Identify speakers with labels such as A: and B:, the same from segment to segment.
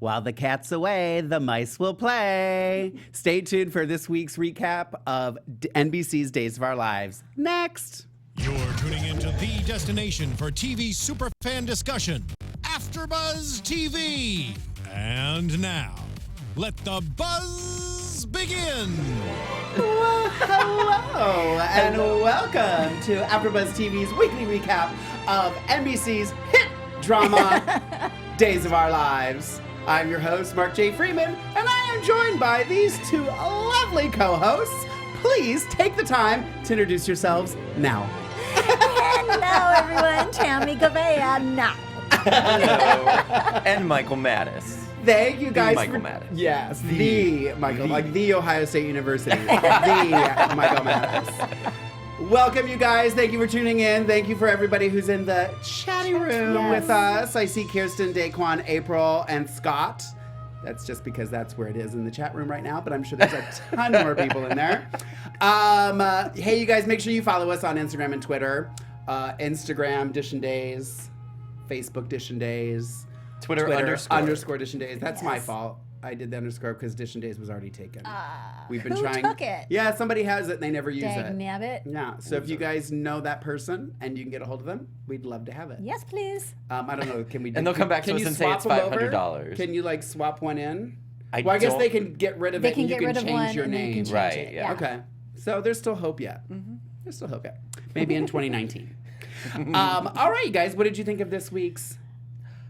A: While the cat's away, the mice will play. Stay tuned for this week's recap of NBC's Days of Our Lives. Next.
B: You're tuning into the destination for TV superfan discussion, AFTERBUZZ TV. And now, let the buzz begin.
A: Well, hello, and welcome to AfterBuzz TV's weekly recap of NBC's hit drama, Days of Our Lives. I'm your host, Mark J. Freeman, and I am joined by these two lovely co-hosts. Please take the time to introduce yourselves now.
C: Hello, everyone. Tami Goveia now.
D: Hello. And Michael Mattis.
A: Thank you guys
D: Michael Mattis.
A: Yes, the Michael, like the Ohio State University. The Michael Mattis. Welcome, you guys. Thank you for tuning in. Thank you for everybody who's in the chatting room with us. I see Kirsten, Daquan, April, and Scott. That's just because that's where it is in the chat room right now, but I'm sure there's a ton more people in there. Hey, you guys, make sure you follow us on Instagram and Twitter. Instagram, Dishin Days. Facebook, Dishin Days.
D: Twitter
A: underscore Dishin Days. That's my fault. I did the underscore because Dishin Days was already taken. We've been trying.
C: Who took it?
A: Yeah, somebody has it and they never use it.
C: Dagnabbit.
A: Yeah, so if you guys know that person and you can get a hold of them, we'd love to have it.
C: Yes, please.
A: I don't know. Can we?
D: And they'll come back to us and say it's $500.
A: Can you like swap one in?
D: I
A: guess they can get rid of it and you can change your name.
D: Right, yeah.
A: Okay. So there's still hope yet. There's still hope yet. Maybe in 2019. All right, you guys. What did you think of this week's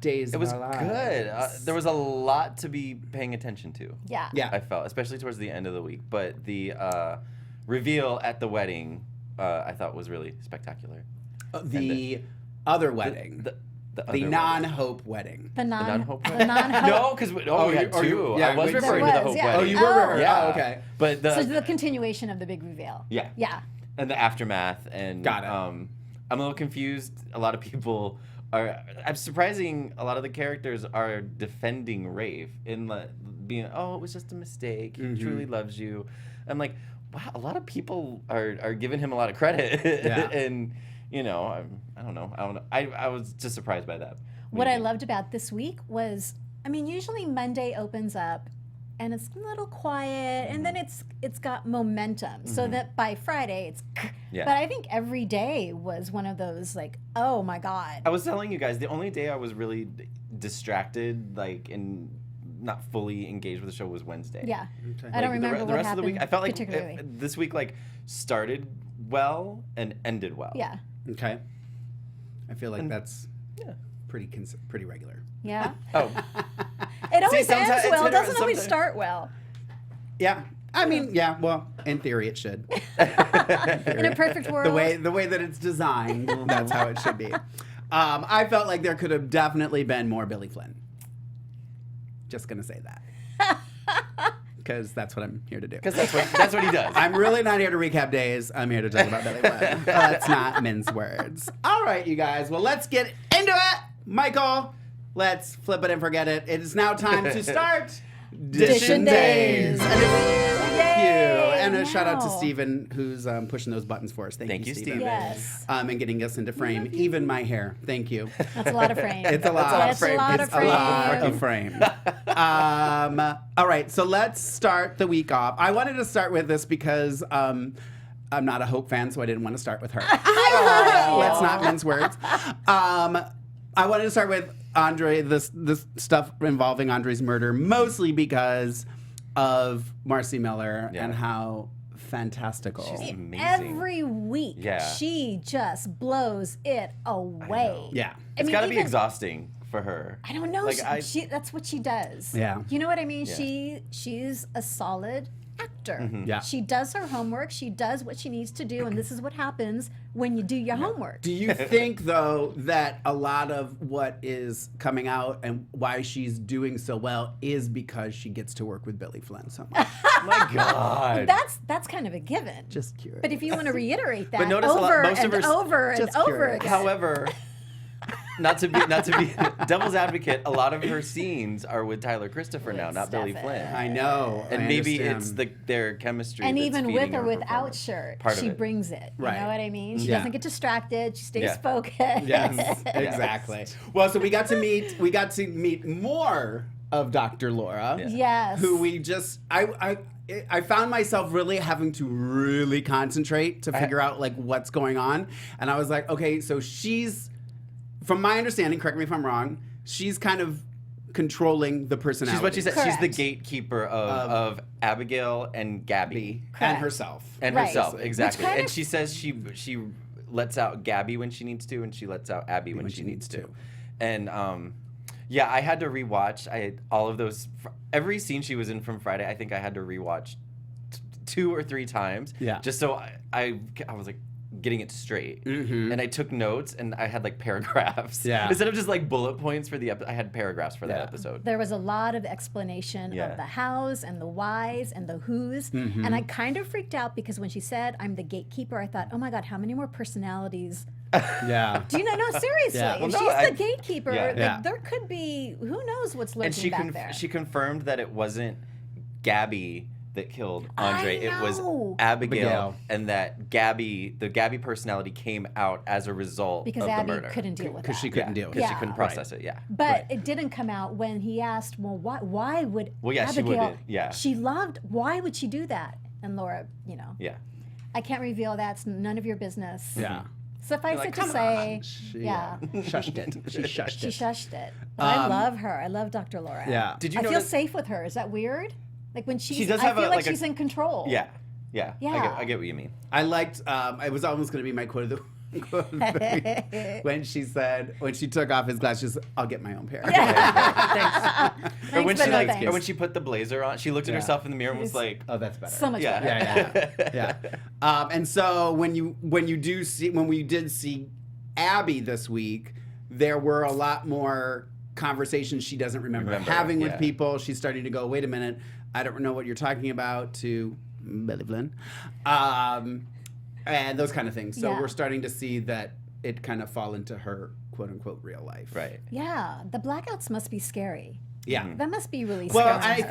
A: Days
D: It was
A: of Our Lives?
D: good. There was a lot to be paying attention to.
C: Yeah.
A: Yeah.
D: I felt, especially towards the end of the week. But the reveal at the wedding, I thought was really spectacular.
A: The other wedding. The non-hope wedding.
C: The
D: non-hope
C: the non-hope.
D: No, because we had two.
A: yeah,
D: I was
A: there
D: referring to the
C: was,
D: hope
C: yeah.
D: wedding.
A: Oh, you were?
D: Yeah.
A: Oh, okay.
D: But
C: So the continuation of the big reveal.
D: Yeah.
C: Yeah.
D: And the aftermath. And
A: Got it.
D: I'm a little confused. A lot of people are. I'm surprising. A lot of the characters are defending Rafe in being, oh, it was just a mistake. He truly loves you. I'm like, wow. A lot of people are giving him a lot of credit.
A: Yeah.
D: And you know, I don't know. I was just surprised by that.
C: What I loved about this week was, I mean, usually Monday opens up and it's a little quiet, and then it's got momentum, so that by Friday it's.
D: Yeah.
C: But I think every day was one of those like, oh my God.
D: I was telling you guys, the only day I was really distracted, and not fully engaged with the show was Wednesday.
C: Yeah.
A: Okay.
C: I don't remember
D: the
C: what
D: rest
C: happened
D: of the week. I felt like
C: particularly.
D: this week started well and ended well.
C: Yeah.
A: Okay. I feel like that's pretty regular.
C: Yeah.
D: Oh.
C: It always
D: sometimes
C: ends
D: it's
C: well. It doesn't
D: sometimes-
C: always start well.
A: Yeah. I mean, yeah. Well, in theory, it should.
C: In a perfect world.
A: The way that it's designed, that's how it should be. I felt like there could have definitely been more Billy Flynn. Just gonna say that. Because that's what I'm here to do.
D: Because that's what he does.
A: I'm really not here to recap days. I'm here to talk about Billy Flynn. Let's not mince words. All right, you guys. Well, let's get into it. Michael, let's flip it and forget it. It is now time to start
C: Dishin Days.
A: And thank you. And a shout out to
C: Wow.
A: Steven, who's pushing those buttons for us. Thank you, Steven.
C: Yes.
A: And getting us into frame. Even my hair. Thank you.
C: That's a lot of frame.
A: It's a lot.
C: That's a lot of
A: It's a lot of frame. All right, so let's start the week off. I wanted to start with this because I'm not a Hope fan, so I didn't want to start with her. Let's not mince words. I wanted to start with Andre, this stuff involving Andre's murder, mostly because of Marcy Miller and how fantastical.
D: She's amazing.
C: Every week, she just blows it away.
A: Yeah.
D: It's got to be exhausting for her.
C: I don't know. She that's what she does.
A: Yeah.
C: You know what I mean?
D: Yeah.
C: She's a solid actor.
A: Yeah.
C: She does her homework. She does what she needs to do, and this is what happens when you do your homework.
A: Do you think, though, that a lot of what is coming out and why she's doing so well is because she gets to work with Billy Flynn so much?
D: My God.
C: That's kind of a given.
A: Just curious.
C: But if you want to reiterate that
D: notice
C: over
D: most
C: and
D: of her,
C: over and
A: just
C: over
A: curious.
C: again.
D: However, not to be devil's advocate, a lot of her scenes are with Tyler Christopher now, not Billy
C: Stefan.
D: Flynn.
A: I know.
D: And
A: I
D: maybe
A: understand.
D: it's their chemistry.
C: And
D: that's
C: even
D: feeding
C: with or
D: her
C: without
D: performance.
C: shirt,
D: Part of
C: she
D: it.
C: brings it. You
A: Right.
C: know what I mean? She
A: Yeah.
C: doesn't get distracted. She stays
D: Yeah.
C: focused.
A: Yes, exactly. Well, so we got to meet more of Dr. Laura.
D: Yeah.
C: Yes.
A: Who we just I found myself really having to really concentrate to figure out like what's going on. And I was like, okay, so she's, from my understanding, correct me if I'm wrong, she's kind of controlling the personality.
D: She's what she said.
C: Correct.
D: She's the gatekeeper of Abigail and Gabby.
A: And
C: Correct.
A: herself.
D: And
C: Right.
D: herself, exactly.
C: kind
D: And
C: of-
D: she says she lets out Gabby when she needs to, and she lets out Abby when she needs to. And yeah, I had to rewatch. All of those. Every scene she was in from Friday, I think I had to rewatch 2 or 3 times.
A: Yeah.
D: Just so I was like getting it straight.
A: Mm-hmm.
D: And I took notes, and I had like paragraphs.
A: Yeah.
D: Instead of just like bullet points for the episode, I had paragraphs for that
A: Yeah.
D: episode.
C: There was a lot of explanation
D: Yeah.
C: of the hows and the whys and the whos.
A: Mm-hmm.
C: And I kind of freaked out because when she said, I'm the gatekeeper, I thought, oh my God, how many more personalities?
A: Yeah.
C: Do you know? No, seriously.
A: Yeah.
C: If
D: Well, no,
C: she's
D: I-
C: the gatekeeper,
D: yeah.
C: like,
A: Yeah.
C: there could be, who knows what's lurking
D: And she
C: back there.
D: she confirmed that it wasn't Gabby that killed Andre. It was
C: know.
D: Abigail,
A: Abigail.
D: and that the Gabby personality came out as a result
C: because
D: of
C: Abby
D: the murder.
C: couldn't deal with that.
A: Because she couldn't deal with
D: because
A: it.
D: she couldn't
C: Yeah.
D: process it. Yeah.
C: But
A: Right.
C: it didn't come out when he asked, well, why would
D: Well, yeah, she
C: Abigail,
D: wouldn't, yeah.
C: she loved, why would she do that? And Laura, you know,
D: Yeah.
C: I can't reveal that. It's none of your business.
A: Yeah.
C: Suffice
D: You're like,
C: it to
D: "Come
C: say,
A: She
C: yeah,
A: shushed it. She shushed
C: she
A: it.
C: shushed it. But I love her. I love Dr. Laura.
A: Yeah.
D: Did you
C: I
D: know
C: feel
D: that-
C: safe with her. Is that weird? Like when she's,
D: She does
C: I
D: have
C: feel
D: a-
C: like
D: like a-
C: she's in control.
D: Yeah. Yeah.
C: Yeah.
D: I get what you mean.
A: I liked, it was almost going to be my quote of the when she said, when she took off his glasses, I'll get my own pair.
C: Thanks,
D: Or when
C: but
D: she
C: no
D: like,
C: thanks.
D: or when she put the blazer on, she looked at
A: Yeah.
D: herself in the mirror and was like,
A: Oh, that's better.
C: So much
D: Yeah.
C: better.
A: Yeah. And so when we did see Abby this week, there were a lot more conversations she doesn't remember having with
D: yeah.
A: people. She's starting to go, wait a minute, I don't know what you're talking about, to Billy Flynn. And those kind of things. So
C: Yeah.
A: we're starting to see that it kind of fall into her quote unquote real life.
D: right.
C: Yeah, the blackouts must be scary.
A: Yeah.
C: That must be really
A: Well,
C: scary.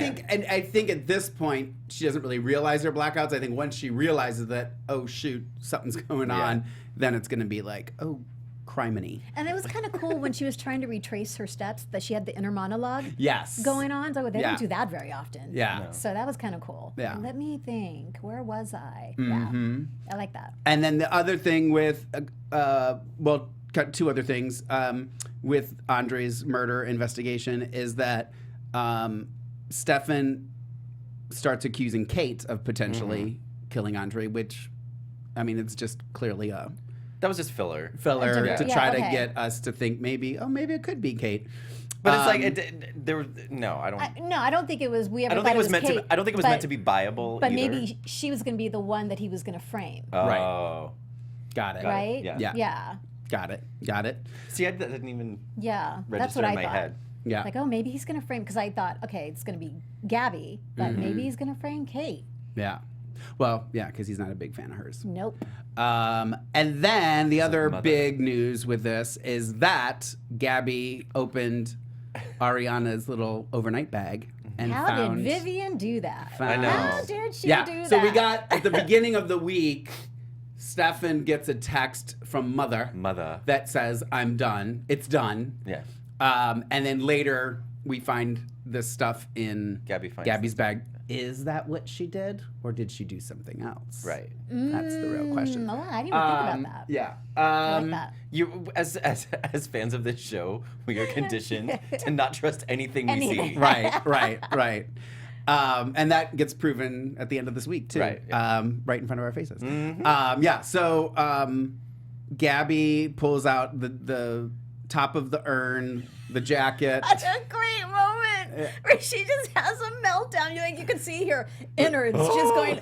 A: I think at this point she doesn't really realize her blackouts. I think once she realizes that, oh shoot, something's going on, then it's going to be like, oh, criminy.
C: And it was kind of cool when she was trying to retrace her steps that she had the inner monologue
A: Yes.
C: going on. So they
A: Yeah.
C: don't do that very often.
A: Yeah.
D: No.
C: So that was kind of cool.
A: Yeah.
C: Let me think. Where was I?
A: Mm-hmm.
C: Yeah. I like that.
A: And then the other thing with, well, two other things with Andre's murder investigation is that Stefan starts accusing Kate of potentially killing Andre, which, I mean, it's just clearly a
D: That was just filler.
A: filler
C: Yeah.
A: to
C: Yeah,
A: try
C: okay.
A: to get us to think maybe it could be Kate.
D: But it's like there. No, I don't.
C: No, I don't think it was. We ever
D: I don't think
C: thought
D: it was meant
C: Kate,
D: to. I don't think it was
C: but-
D: meant to be viable.
C: But
D: either.
C: maybe she was going to be the one that he was going to frame.
A: Right.
D: Oh.
A: Got it.
D: Got it.
C: Right?
D: Yeah.
A: Yeah.
C: Yeah.
A: Got it.
C: Yeah.
D: See, that didn't even
C: That's
D: register
C: what I
D: in my
C: thought.
D: head.
A: Yeah.
C: Like, oh, maybe he's going to frame, because I thought, okay, it's going to be Gabby, but
A: Mm-hmm.
C: maybe he's going to frame Kate.
A: Yeah. Well, yeah, because he's not a big fan of hers.
C: Nope.
A: And then the other
D: mother.
A: big news with this is that Gabby opened Ariana's little overnight bag and
C: How
A: found.
C: did Vivian do that?
A: I
D: know.
C: How did she
A: Yeah.
C: do that?
A: So we got at the beginning of the week, Stefan gets a text from Mother that says, "I'm done. It's done."
D: Yeah.
A: And then later we find this stuff in
D: Gabby finds
A: Gabby's bag. Is that what she did, or did she do something else?
D: Right.
A: That's the real question.
C: Oh, I didn't even think about that.
A: Yeah.
C: I like that.
D: You, as fans of this show, we are conditioned to not trust anything we see.
C: Anything.
A: Right. And that gets proven at the end of this week too.
D: Right.
A: Right in front of our faces.
D: Mm-hmm.
A: Yeah. So Gabby pulls out the top of the urn, the jacket.
C: Such a great moment where she just has a meltdown. You can see her innards just going.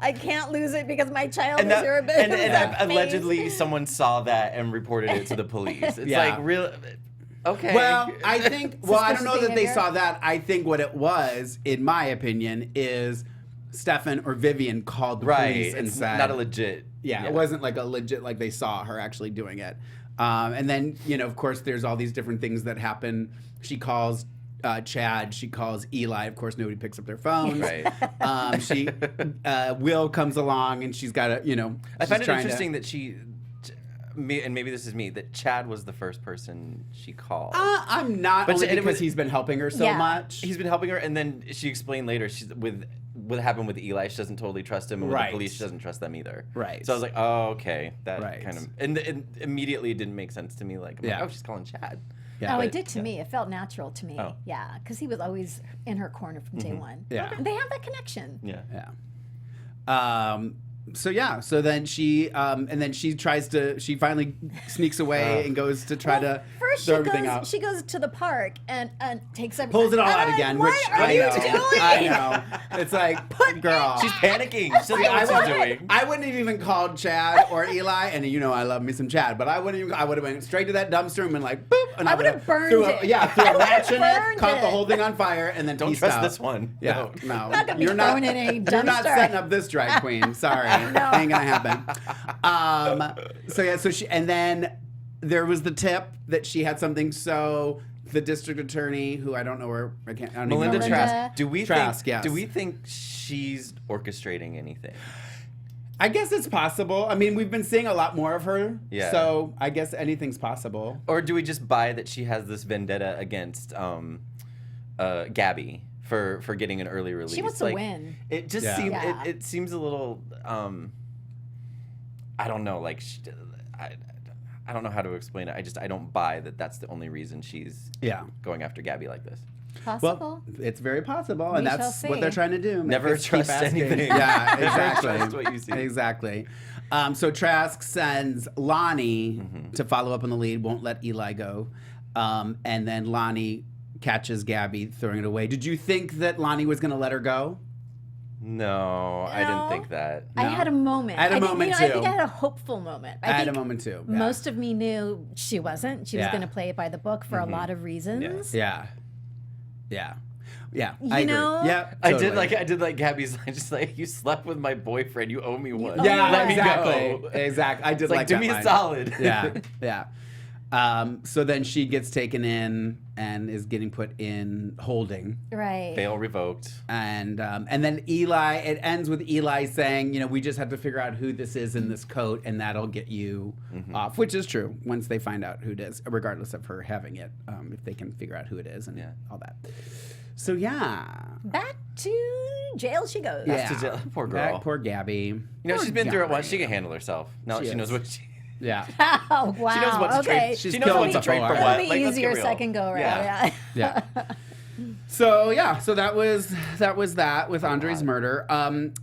C: I can't lose it because my child
D: And,
C: is here.
D: and allegedly someone saw that and reported it to the police. It's
A: Yeah.
D: like real. Okay.
A: Well, I think. Well, I don't know
C: Suspicious
A: that they
C: behavior?
A: saw that. I think what it was, in my opinion, is Stefan or Vivian called the
D: right.
A: police and
D: It's
A: said,
D: not a legit.
A: Yeah, it wasn't like a legit, like they saw her actually doing it. And then, of course, there's all these different things that happen. She calls Chad. She calls Eli. Of course, nobody picks up their phones.
D: Right.
A: Will comes along and she's got to,
D: I find it
A: trying
D: interesting that she. maybe this is me, that Chad was the first person she called.
A: I'm not,
D: But
A: only
D: it
A: because
D: was-
A: he's been helping her so
C: Yeah.
A: much.
D: He's been helping her, and then she explained later with what happened with Eli. She doesn't totally trust him, and with
A: Right.
D: the police, she doesn't trust them either.
A: Right.
D: So I was like, oh, okay, that
A: Right.
D: kind of, and immediately it didn't make sense to me. Like, I'm
A: Yeah.
D: like, oh, she's calling Chad.
A: Yeah.
C: Oh,
D: But-
C: it did to me. It felt natural to me.
D: Oh.
C: Yeah, because he was always in her corner from day one.
A: Yeah.
C: And they have that connection.
D: Yeah.
A: Yeah. So then she she finally sneaks away and goes to try to
C: First,
A: throw everything out.
C: she goes to the park and takes everything.
A: Pulls it all
C: I'm
A: out
C: like,
A: again,
C: What
A: which
C: are
A: I
C: you
A: know.
C: doing?
A: I know. It's like, girl.
D: She's panicking. She doesn't know what she's doing.
A: I wouldn't have even called Chad or Eli, and you know I love me some Chad, but I would have went straight to that dumpster and been like, boop, and
C: I would've burned
A: threw
C: it.
A: Yeah, threw
C: I
A: a
C: would've
A: match in it,
C: burned
A: caught the
C: it.
A: whole thing on fire, and then
D: Don't
A: peaced
D: trust
A: out.
D: this one.
A: Yeah,
D: No.
A: no.
C: I'm not gonna be thrown in a
A: You're not
C: dumpster.
A: setting up this drag queen. Sorry, ain't gonna happen. So she, and then there was the tip that she had something. So the district attorney, who I don't know where, I don't even
D: Melinda
A: know her
C: Trask.
A: name.
D: Trask. Do we
A: Trask,
D: think?
A: yes.
D: Do we think she's orchestrating anything?
A: I guess it's possible. I mean, we've been seeing a lot more of her.
D: Yeah.
A: So I guess anything's possible.
D: Or do we just buy that she has this vendetta against Gabby for getting an early release?
C: She wants to win.
D: It just
A: Yeah.
D: seems
C: Yeah.
D: it seems a little I don't know, like I don't know how to explain it. I don't buy that that's the only reason she's going after Gabby like this.
C: Possible.
A: Well, it's very possible, and
C: We shall
A: that's what
C: see.
A: they're trying to do.
D: Never
A: Make us keep
D: trust
A: asking.
D: anything.
A: Yeah,
D: Never
A: exactly.
D: trust what you see.
A: Exactly. So Trask sends Lonnie to follow up on the lead, won't let Eli go, and then Lonnie catches Gabby throwing it away. Did you think that Lonnie was going to let her go?
D: No, I didn't think that.
C: I
A: No?
C: had a moment.
A: I had a moment,
C: I think
A: too.
C: I had a hopeful moment.
A: I had a
C: think
A: moment too. Yeah.
C: Most of me knew she wasn't. She was
A: Yeah.
C: going to play it by the book for a lot of reasons.
A: Yeah. Yeah. Yeah.
C: You
A: I agree.
C: know?
A: Yeah.
D: I
A: totally.
D: did like Gabby's line, just like, you slept with my boyfriend, you owe me one.
C: owe
A: Yeah,
D: Let me
A: exactly.
D: go.
A: Exactly. I did
D: It's like, do
A: that
D: me
A: line.
D: a solid.
A: Yeah, yeah. So then she gets taken in and is getting put in holding,
C: Right.
D: Bail revoked.
A: and then Eli. It ends with Eli saying, we just have to figure out who this is in this coat, and that'll get you off, which is true. Once they find out who it is, regardless of her having it, if they can figure out who it is and all that. So yeah,
C: Back to jail she goes.
A: yeah.
D: to jail. Poor girl.
A: Poor Gabby.
D: You know, she's been through it once. She can handle herself. Now that
A: She
D: she knows
A: is.
D: what she...
A: Yeah,
C: Oh, wow.
D: She knows what to
C: okay.
D: trade.
A: She's
D: She knows what to
A: killed
D: trade for
A: before.
D: what.
C: It'll be
D: Like, let's get
C: easier
D: real.
C: second go around.
D: Yeah.
C: Yeah.
A: yeah. So that was that with Andre's murder.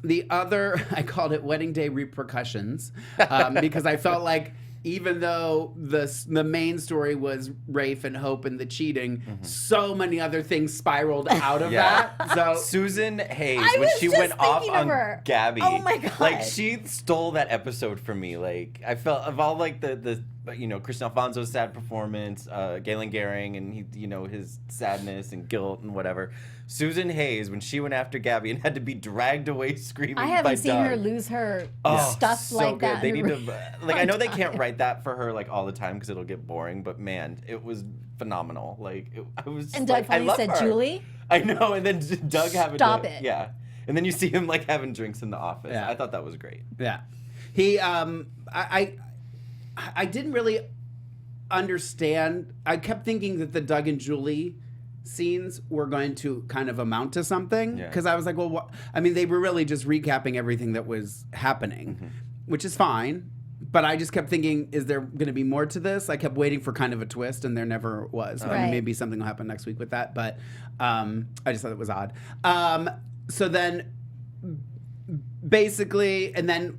A: The other, I called it Wedding Day Repercussions, because I felt like even though the main story was Rafe and Hope and the cheating, so many other things spiraled out of
D: Yeah.
A: that. So
D: Susan Hayes,
C: I
D: when
C: was
D: she
C: just
D: went off
C: thinking of
D: on
C: her.
D: Gabby,
C: Oh my God.
D: like she stole that episode from me. Like I felt of all like the Christian Alfonso's sad performance, Galen Gehring and his sadness and guilt and whatever. Susan Hayes, when she went after Gabby and had to be dragged away screaming
C: I
D: by
C: haven't seen
D: Doug.
C: her lose her
D: Oh,
C: stuff
D: so
C: like
D: good.
C: that.
D: They
C: in
D: need
C: a
D: to like. I know they can't
C: time.
D: write that for her like all the time because it'll get boring. But man, it was phenomenal. Like I was.
C: And Doug
D: like, I
C: finally
D: love
C: said,
D: her.
C: "Julie,
D: I know, and then Doug having
C: Stop
D: to,
C: it.
D: Yeah, and then you see him like having drinks in the office.
A: Yeah.
D: I thought that was great.
A: yeah, he I didn't really understand. I kept thinking that the Doug and Julie scenes were going to kind of amount to something,
D: Yeah.
A: because I was like, well, they were really just recapping everything that was happening, which is fine. But I just kept thinking, is there going to be more to this? I kept waiting for kind of a twist, and there never was.
C: Right.
A: Maybe something will happen next week with that, but I just thought it was odd. So then, basically, and then,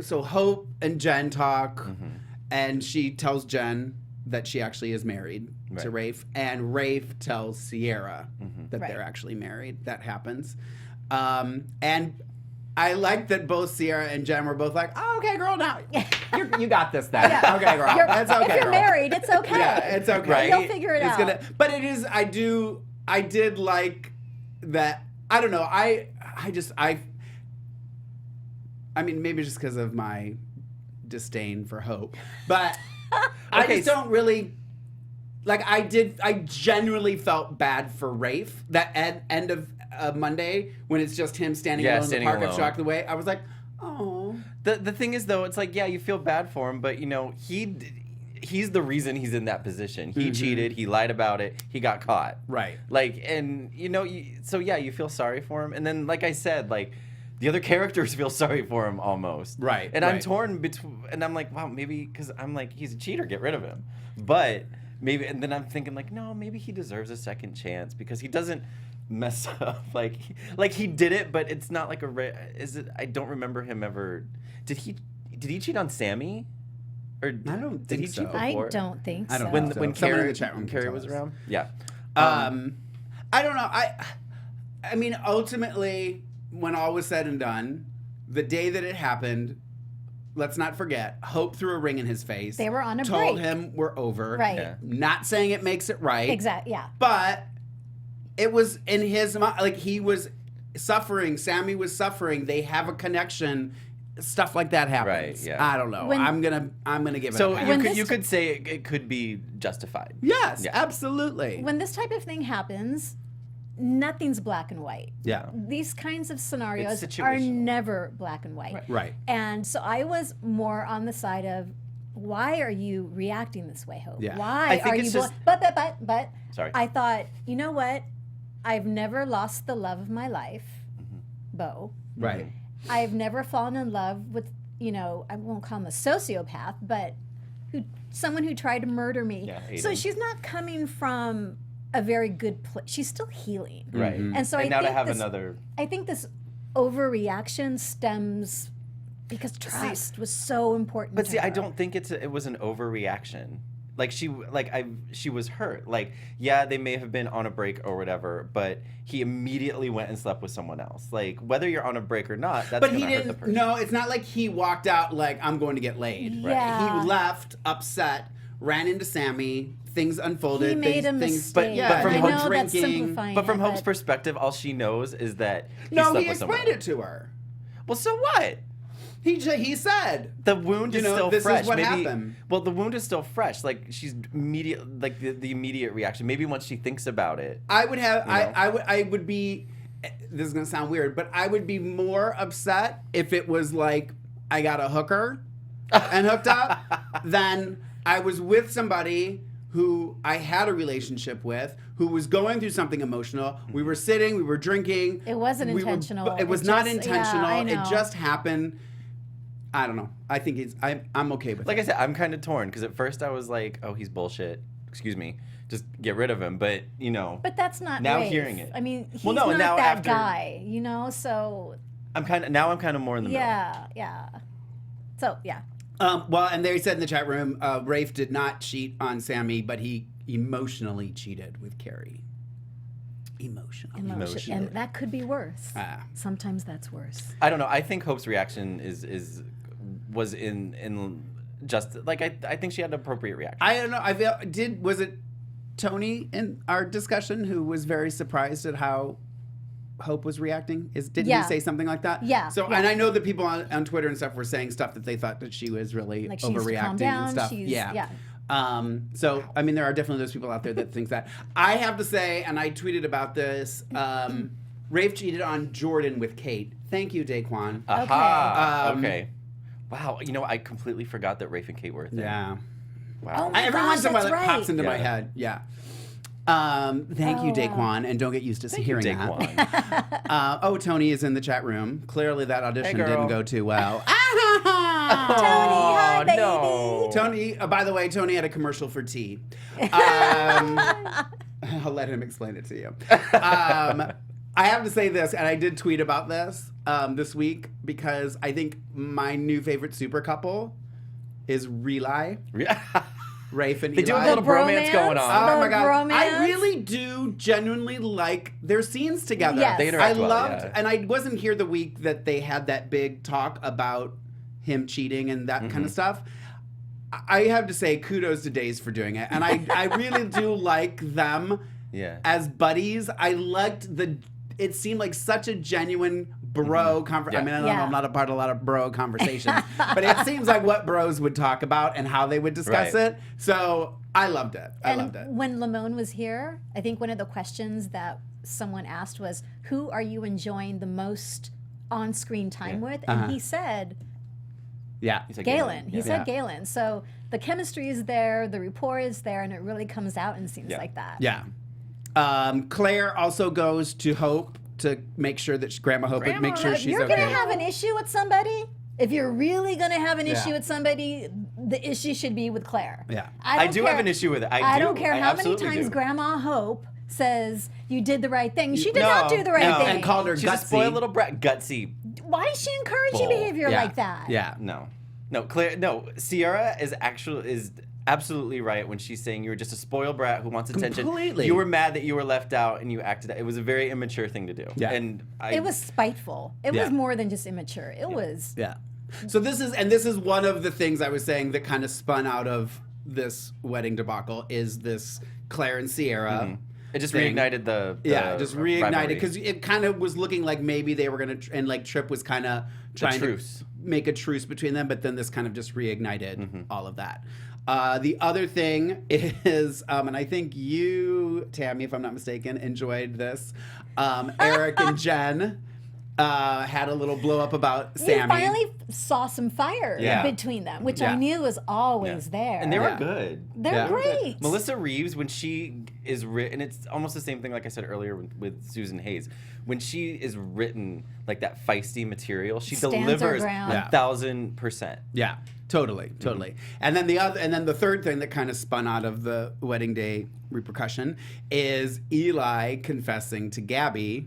A: so Hope and Jen talk, and she tells Jen that she actually is married to Rafe, and Rafe tells Sierra that they're actually married. That happens. And I like that both Sierra and Jen were both like, oh, okay, girl, now you got this then.
C: Yeah.
A: Okay, girl. That's okay,
C: if you're
A: girl.
C: married, it's okay.
A: Yeah, it's okay.
D: Right.
C: You'll figure it out.
A: But it is, I did like that. I don't know. I mean, maybe just because of my disdain for Hope, but I
D: Okay,
A: just don't really, like, I genuinely felt bad for Rafe that end of Monday when it's just him standing
D: Yeah,
A: alone in the
D: standing
A: park
D: alone.
A: abstracted away. I was like, oh.
D: The thing is, though, it's like, yeah, you feel bad for him, but, you know, he's the reason he's in that position. He cheated. He lied about it. He got caught.
A: Right.
D: Like, and, you know, so, yeah, you feel sorry for him. And then, like I said, like, the other characters feel sorry for him almost.
A: Right.
D: And I'm torn between, and I'm like, wow, maybe, because I'm like, he's a cheater, get rid of him. But maybe, and then I'm thinking, like, no, maybe he deserves a second chance because he doesn't mess up. Like he did it, but it's not like I don't remember him ever. Did he cheat on Sammy? Or
A: I don't
D: did
A: think
D: he
A: so.
D: cheat before?
C: I don't think so.
A: I don't
D: When
A: think so.
D: when
A: Someone in
D: Carrie,
A: the chat room can
D: Carrie
A: tell
D: was
A: us.
D: around? Yeah.
A: I don't know. I mean, ultimately, when all was said and done, the day that it happened, let's not forget, Hope threw a ring in his face.
C: They were on a
A: told
C: break.
A: him we're over.
C: Right.
D: Yeah.
A: Not saying it makes it right.
C: Exactly. Yeah.
A: But it was in his mind, like he was suffering. Sammy was suffering. They have a connection. Stuff like that happens.
D: Right, yeah.
A: I don't know.
C: When-
A: I'm gonna give it
D: So
A: a pass.
C: When
D: you
C: this
D: could say it could be justified.
A: Yes,
D: Yeah.
A: absolutely.
C: When this type of thing happens, nothing's black and white.
A: Yeah.
C: These kinds of scenarios
D: It's
C: are
D: situational.
C: never black and white.
A: Right.
C: And so I was more on the side of, why are you reacting this way, Hope?
A: Yeah.
C: Why
D: I think
C: are
D: it's
C: you?
D: just-
C: But.
D: Sorry.
C: I thought, you know what? I've never lost the love of my life, Bo.
A: Right.
C: I've never fallen in love with, you know, I won't call him a sociopath, but someone who tried to murder me.
D: Yeah,
C: so
D: Aiden.
C: she's not coming from a very good place. She's still healing.
D: Right.
C: And so I
D: now
C: think
D: to have
C: this,
D: another.
C: I think this overreaction stems because trust was so important.
D: But
C: to
D: see, I
C: her.
D: don't think it was an overreaction. Like she was hurt. Like, yeah, they may have been on a break or whatever, but he immediately went and slept with someone else. Like, whether you're on a break or not, that's
A: But
D: gonna
A: he
D: hurt the
A: didn't.
D: person.
A: No, it's not like he walked out like I'm going to get laid.
C: Yeah.
A: He left upset, ran into Sammy. Things unfolded.
C: He made a
A: things,
C: mistake.
A: But yeah,
D: But from
A: they
C: I
A: were
C: know that's
A: drinking.
C: simplifying
D: But from
C: it,
D: Hope's perspective, all she knows is that he
A: No,
D: slept
A: he
D: with someone
A: explained
D: else.
A: it to her.
D: Well, so what?
A: He said
D: The wound
A: You
D: is
A: know,
D: still
A: this is
D: fresh.
A: what
D: Maybe,
A: happened.
D: Well, the wound is still fresh. Like she's immediate. Like the immediate reaction. Maybe once she thinks about it.
A: I would have.
D: You know?
A: I would be. This is gonna sound weird, but I would be more upset if it was like I got a hooker and hooked up than I was with somebody who I had a relationship with, who was going through something emotional. We were sitting, we were drinking.
C: It wasn't intentional.
A: It was
C: It
A: not
C: just- yeah,
A: intentional.
C: I
A: It
C: know.
A: just happened. I don't know. I think I'm okay with
D: Like
A: it.
D: I said, I'm kind of torn because at first I was like, "Oh, he's bullshit." Excuse me. Just get rid of him. But you know,
C: But that's not
D: Now
C: Rafe.
D: hearing it.
C: I mean, he's
D: Well, no, and
C: not
D: now
C: that
D: after-
C: guy, you know. So
D: I'm kind of more in the middle.
C: yeah. So yeah.
A: Well, and they said in the chat room, Rafe did not cheat on Sammy, but he emotionally cheated with Carrie. Emotionally.
C: Emotion. And that could be worse.
A: Ah.
C: Sometimes that's worse.
D: I don't know. I think Hope's reaction was in just like I think she had an appropriate reaction.
A: I don't know. Was it Tony in our discussion who was very surprised at how Hope was reacting? Didn't
C: Yeah.
A: he say something like that?
C: Yeah,
A: So,
C: yeah.
A: and I know that people on Twitter and stuff were saying stuff that they thought that she was really
C: Like she needs to
A: overreacting
C: calm down.
A: and stuff.
C: She's,
A: yeah. So, I mean, there are definitely those people out there that think that. I have to say, and I tweeted about this, Rafe cheated on Jordan with Kate. Thank you, Daquan.
D: Aha.
A: Um,
D: Okay. Wow. You know, I completely forgot that Rafe and Kate were a thing.
A: Yeah.
D: Wow.
C: Oh my
A: Every
C: gosh,
A: once in a while
C: that's
A: it pops
C: right.
A: into my
D: Yeah.
A: head. Yeah. Thank you,
C: Oh, wow.
A: Daquan, and don't get used to
D: Thank you,
A: hearing that.
D: Daquan.
A: Tony is in the chat room. Clearly, that audition
D: girl.
A: didn't go too well.
C: Hi, baby.
D: No.
A: Tony, by the way, Tony had a commercial for tea. I'll let him explain it to you. I have to say this, and I did tweet about this this week because I think my new favorite super couple is Eli, Rafe and
D: They do a
A: Eli.
D: little bromance going on.
A: Oh
C: The
A: my god!
C: bromance.
A: I really do genuinely like their scenes together.
C: Yes.
D: They interact
A: I
D: well,
A: loved,
D: yeah.
A: and I wasn't here the week that they had that big talk about him cheating and that kind of stuff. I have to say, kudos to Days for doing it, and I really do like them
D: Yeah.
A: as buddies. I liked it seemed like such a genuine bro conversation.
D: Yeah.
A: I mean, I don't know, I'm not a part of a lot of bro conversations, but it seems like what bros would talk about and how they would discuss
D: Right.
A: it. So I loved it. I loved it.
C: When Lamone was here, I think one of the questions that someone asked was, "Who are you enjoying the most on-screen time with?" And he said,
A: Yeah.
D: He said
C: Galen. He
D: Yeah.
C: said Galen. So the chemistry is there, the rapport is there, and it really comes out in scenes like that.
A: Yeah. Claire also goes to Hope to make sure that Grandma Hope would make sure she's
C: You're
A: okay.
C: gonna have an issue with somebody. If you're really gonna have an issue
A: Yeah.
C: with somebody, the issue should be with Claire.
A: Yeah.
C: I
D: I
C: don't
D: do
C: care-
D: have an issue with it.
C: I don't care how many
D: absolutely
C: times
D: do.
C: Grandma Hope says you did the right thing. She did
D: No,
C: not do the right
D: no.
C: thing.
A: And called her
D: She's a
A: gutsy.
D: spoiled little brat. Gutsy.
C: Why is she encouraging
D: Bull.
C: behavior
A: Yeah.
C: like that?
A: Yeah.
D: No, Claire. No, Sierra is absolutely right when she's saying you were just a spoiled brat who wants attention.
A: Completely.
D: You were mad that you were left out and you acted. It was a very immature thing to do.
A: Yeah.
D: And
C: It was spiteful. It
A: Yeah.
C: was more than just immature. It was.
A: Yeah. So this is one of the things I was saying that kind of spun out of this wedding debacle is this Claire and Sierra.
D: It just
A: thing.
D: reignited the
A: Just reignited
D: rivalry.
A: because it kind of was looking like maybe they were gonna and like Tripp was kind of trying
D: truce.
A: to make a truce between them, but then this kind of just reignited all of that. The other thing is, and I think you, Tami, if I'm not mistaken, enjoyed this. Eric and Jen had a little blow up about Sammy.
C: You finally saw some fire
D: Yeah.
C: between them, which
A: Yeah.
C: I knew was always there.
D: And they were
A: Yeah.
D: good.
C: They're
A: Yeah.
C: great.
D: Melissa Reeves, when she is written, it's almost the same thing like I said earlier with Susan Hayes. When she is written like that feisty material, she
C: Stands her
D: delivers
C: ground.
D: 1,000%.
A: Yeah, totally. And then the third thing that kind of spun out of the wedding day repercussion is Eli confessing to Gabby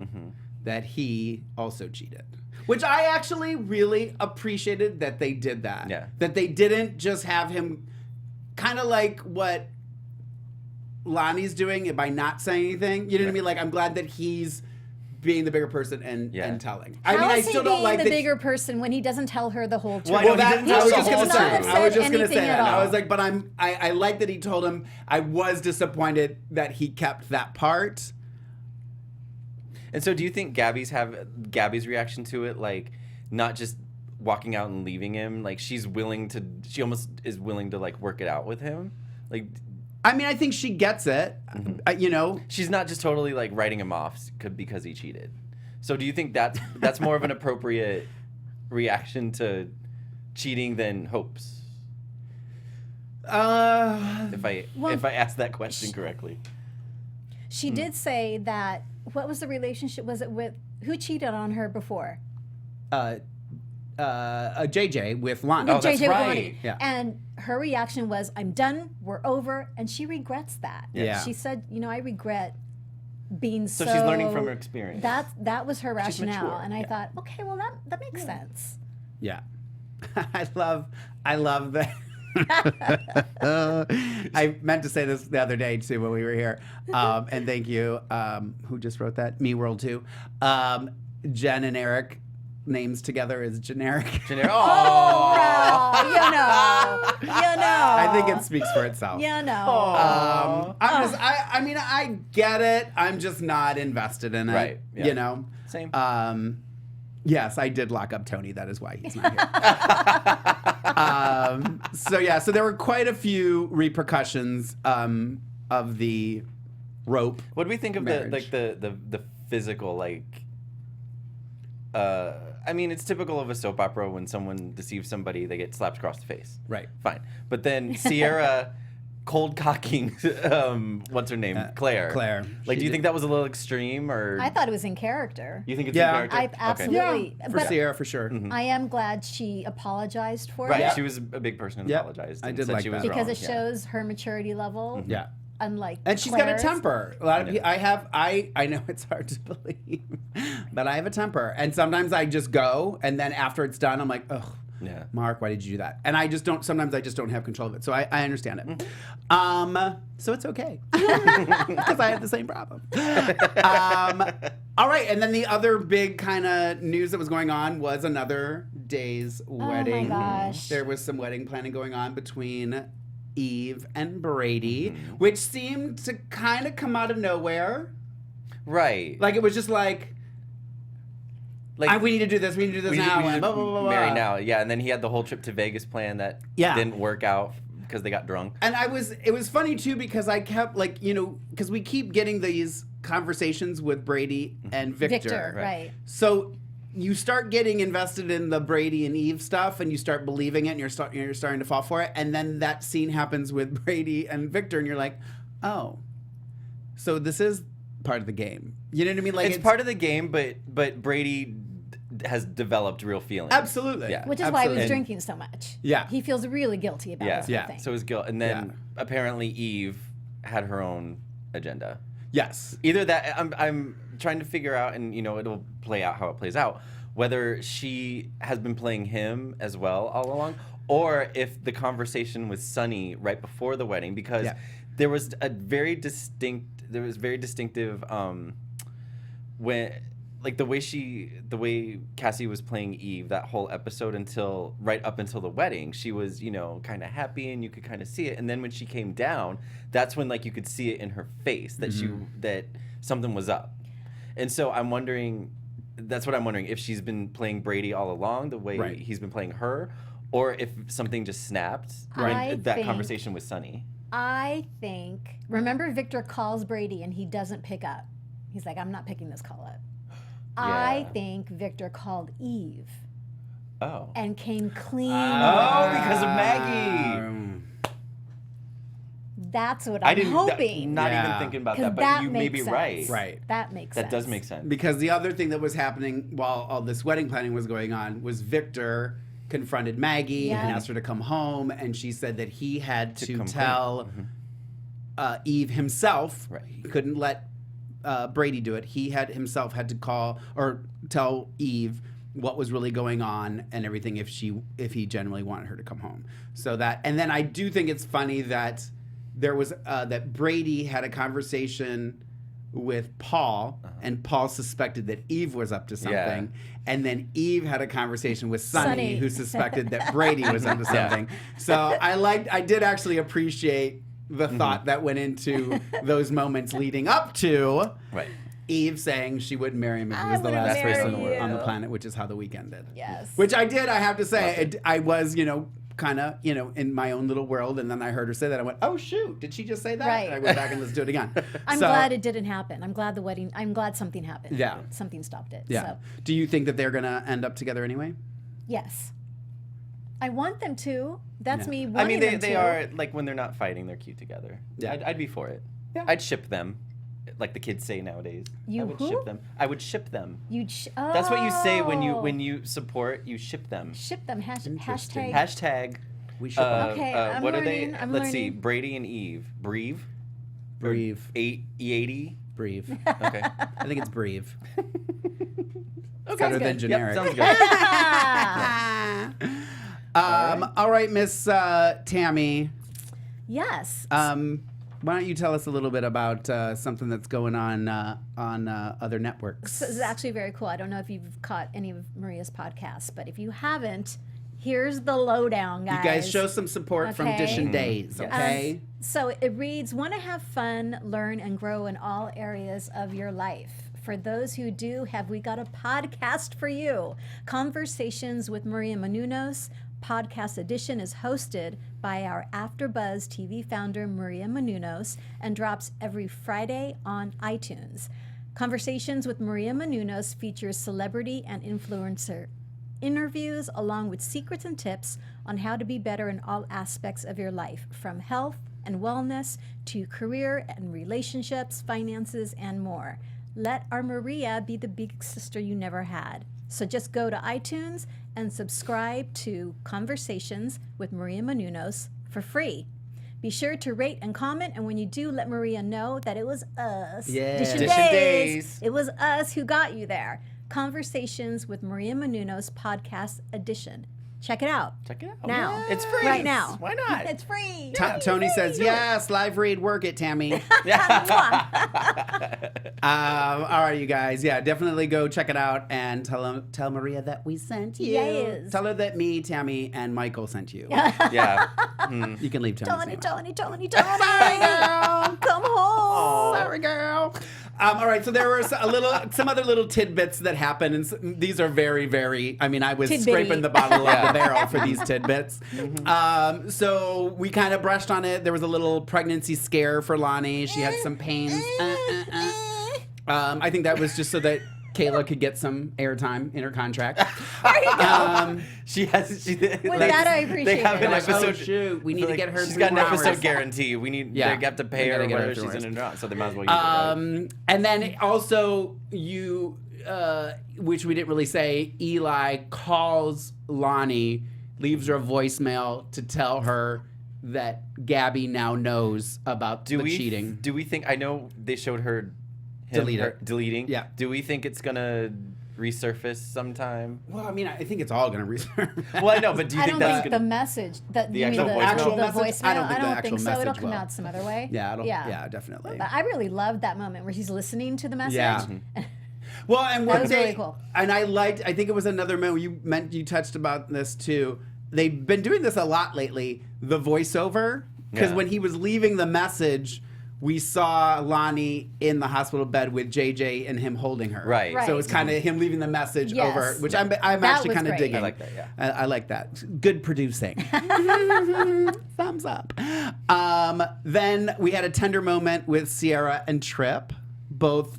A: that he also cheated. Which I actually really appreciated that they did that.
D: Yeah.
A: That they didn't just have him kind of like what Lonnie's doing by not saying anything. You know what I mean? Like, I'm glad that he's being the bigger person and telling. I mean,
C: How
A: I
C: is
A: still
C: he
A: don't
C: being
A: like
C: the
A: that
C: bigger person when he doesn't tell her the whole truth?
D: Well, I know he
A: that,
D: didn't
A: I was
D: tell
A: just
D: the
A: going to
D: whole
A: say.
D: truth.
A: I was just going to
C: anything
A: say
C: at
A: that. I
C: all.
A: was like, but I like that he told him. I was disappointed that he kept that part.
D: And so do you think Gabby's reaction to it, like, not just walking out and leaving him, like she almost is willing to like work it out with him? Like,
A: I mean, I think she gets it. You know,
D: she's not just totally like writing him off because he cheated. So do you think that's more of an appropriate reaction to cheating than Hope's? If I asked that question correctly.
C: She did say that, what was the relationship? Was it with, who cheated on her before?
A: JJ with Lonnie.
D: Oh, that's
C: JJ with
D: right.
C: Lonnie.
A: Yeah.
C: And her reaction was, I'm done, we're over, and she regrets that.
A: Yeah.
C: She said, I regret being so...
D: So she's learning from her experience.
C: That was her
D: She's
C: rationale.
D: mature,
C: And I
D: yeah.
C: thought, okay, well, that makes sense.
A: Yeah. I love that. I meant to say this the other day too when we were here. And thank you. Who just wrote that? Me World 2. Jen and Eric names together is generic.
C: Oh, you know.
A: I think it speaks for itself.
C: You know.
A: I get it. I'm just not invested in it.
D: Right, yeah.
A: You know?
D: Same.
A: Yes, I did lock up Tony. That is why he's not here. So there were quite a few repercussions of the rope.
D: What do we think of
A: marriage.
D: the physical, like? I mean, it's typical of a soap opera when someone deceives somebody, they get slapped across the face.
A: Right.
D: Fine. But then Sierra cold cocking, what's her name? Claire.
A: Claire.
D: Like,
A: She
D: do you
A: did-
D: think that was a little extreme, or
C: I thought it was in character.
D: you think it's
A: Yeah.
D: in character?
C: I
D: Okay.
C: absolutely.
A: For
C: but
A: Sierra, for sure.
C: I am glad she apologized for
D: Right.
C: it.
D: She was a big person and
A: Yep.
D: apologized.
A: I
D: And
A: did
D: said
A: like
D: she
A: that.
D: was
C: Because
D: wrong.
C: it shows her maturity level.
A: Yeah.
C: Unlike
A: And she's got a
C: Claire's.
A: temper. A lot of people, I know it's hard to believe, but I have a temper. And sometimes I just go, and then after it's done, I'm like, ugh,
D: Yeah.
A: Mark, why did you do that? And sometimes I just don't have control of it. So I understand it. So it's okay. Because I have the same problem. All right. And then the other big kind of news that was going on was another day's wedding.
C: Oh my gosh.
A: There was some wedding planning going on between Eve and Brady, which seemed to kind of come out of nowhere.
D: Right.
A: Like it was just like we need to do this, we need to do this now, and blah, blah, blah, blah.
D: marry now. Yeah, and then he had the whole trip to Vegas plan that didn't work out because they got drunk.
A: And it was funny too because I kept because we keep getting these conversations with Brady and Victor.
C: Right.
A: So you start getting invested in the Brady and Eve stuff, and you start believing it, and you're starting to fall for it, and then that scene happens with Brady and Victor, and you're like, oh, so this is part of the game. You know what I mean? Like
D: it's part of the game, but Brady has developed real feelings.
A: Absolutely.
D: Yeah.
C: Which is why he was drinking so much.
A: Yeah.
C: He feels really guilty about this whole thing.
D: So his guilt, and then apparently Eve had her own agenda.
A: Yes.
D: Either that, I'm trying to figure out, and it'll play out how it plays out, whether she has been playing him as well all along, or if the conversation with Sonny right before the wedding, because there was very distinctive when, like, the way Cassie was playing Eve that whole episode right up until the wedding, she was kind of happy, and you could kind of see it, and then when she came down, that's when, like, you could see it in her face that that something was up. And so I'm wondering, if she's been playing Brady all along the way he's been playing her, or if something just snapped in that conversation with Sonny.
C: I think, remember Victor calls Brady and he doesn't pick up. He's like, I'm not picking this call up. I think Victor called Eve.
D: Oh.
C: And came clean.
D: Because of Maggie.
C: That's what I'm hoping.
D: Not even thinking about that, but you may be right.
A: Right.
C: That makes sense.
D: That does make sense.
A: Because the other thing that was happening while all this wedding planning was going on was Victor confronted Maggie and asked her to come home, and she said that he had to tell Eve himself. Right. He couldn't let Brady do it. He himself had to call or tell Eve what was really going on and everything if he genuinely wanted her to come home. So that, and then I do think it's funny that there was that Brady had a conversation with Paul, and Paul suspected that Eve was up to something, and then Eve had a conversation with Sonny, who suspected that Brady was up to something. So I did actually appreciate the thought that went into those moments leading up to Eve saying she wouldn't marry him if he was the last person on the planet, which is how the week ended.
C: Yes.
A: Which I did, I have to say. I was, kind of, in my own little world, and then I heard her say that. I went, oh, shoot, did she just say that?
C: Right.
A: And I went back and listened to it again.
C: I'm glad it didn't happen. I'm glad I'm glad something happened.
A: Yeah.
C: Something stopped it.
A: Yeah.
C: So.
A: Do you think that they're going to end up together anyway?
C: Yes. I want them to. That's me wanting them to.
D: They are, like, when they're not fighting, they're cute together. Yeah. I'd be for it. Yeah. I'd ship them. Like the kids say nowadays. I would ship them. I would ship them. That's what you say when you support. You ship them.
C: Ship them. Hashtag.
D: Hashtag.
A: We ship them.
C: Okay, I'm
D: what
C: learning.
D: are they? Let's see. Brady and Eve. Breve. E80.
A: Breve.
D: Okay.
A: I think it's Breve.
C: Okay.
A: Better than generic.
D: Yep, sounds good.
A: All right, Miss Tami.
C: Yes.
A: Why don't you tell us a little bit about something that's going on other networks?
C: So this is actually very cool. I don't know if you've caught any of Maria's podcasts, but if you haven't, here's the lowdown, guys.
A: You guys show some support from Dish and Days, okay?
C: So it reads, want to have fun, learn, and grow in all areas of your life. For those who do, have we got a podcast for you. Conversations with Maria Menounos Podcast Edition is hosted by our AfterBuzz TV founder, Maria Menounos, and drops every Friday on iTunes. Conversations with Maria Menounos features celebrity and influencer interviews along with secrets and tips on how to be better in all aspects of your life, from health and wellness to career and relationships, finances, and more. Let our Maria be the big sister you never had. So just go to iTunes and subscribe to Conversations with Maria Menounos for free. Be sure to rate and comment, and when you do, let Maria know that it was us.
A: Yeah.
C: Dish and
D: Dish and
C: Days.
D: Days.
C: It was us who got you there. Conversations with Maria Menounos Podcast Edition. Check it out.
D: Check it out.
C: Now.
D: Yeah. It's free.
C: Right now.
D: Why not?
C: It's free.
A: Tony says, yes, live read, work it, Tami. All right, you guys. Yeah, definitely go check it out and tell Maria that we sent you.
C: Yes.
A: Tell her that me, Tami, and Michael sent you.
D: Yeah.
A: You can leave Tony.
C: Tony.
A: Sorry, girl.
C: Come home.
A: Sorry, girl. All right, so there were some other little tidbits that happened, and these are very, very. I mean, I was
C: Tidbitty.
A: scraping the bottom of the barrel for these tidbits. So we kind of brushed on it. There was a little pregnancy scare for Lonnie. She had some pains. I think that was just so that Kayla could get some airtime in her contract.
C: There you go.
D: She has.
C: With that, I appreciate
D: They have
C: it.
D: an
A: Like, oh,
D: episode.
A: shoot, we need to get her.
D: She's
A: 3
D: got an
A: more hours.
D: episode guarantee. We need.
A: Yeah.
D: They have to pay
A: We
D: her
A: gotta get her
D: whether
A: 3
D: she's
A: hours.
D: in or not. So they might as well use it. Right?
A: And then also you, which we didn't really say, Eli calls Lonnie, leaves her a voicemail to tell her that Gabby now knows about the cheating.
D: Do we think? I know they showed her deleting.
A: Yeah.
D: Do we think it's gonna resurface sometime?
A: Well, I mean, I think it's all going to resurface.
D: Well, I know, but do you
C: I
D: think
C: don't
D: that's
C: think
D: gonna?
C: the message that
D: The
C: you mean
D: actual
C: the
D: voicemail?
C: the
A: Actual message?
C: voicemail.
A: I don't think the
C: think
A: actual
C: so. It'll
A: message
C: come
A: will.
C: out some other way.
A: Yeah, definitely.
C: But I really loved that moment where he's listening to the message.
A: Yeah. Well, and
C: That
A: what
C: was
A: they,
C: really cool.
A: and I think it was another moment you touched about this too. They've been doing this a lot lately, the voiceover, because
D: Yeah.
A: when he was leaving the message, we saw Lonnie in the hospital bed with JJ and him holding her.
D: Right.
C: Right.
A: So it's kind of him leaving the message
C: Yes.
A: over, which I'm
C: That
A: actually
C: was
A: kind of
C: great.
A: digging.
D: I like that, yeah.
A: I like that. Good producing. Thumbs up. Then we had a tender moment with Sierra and Tripp, both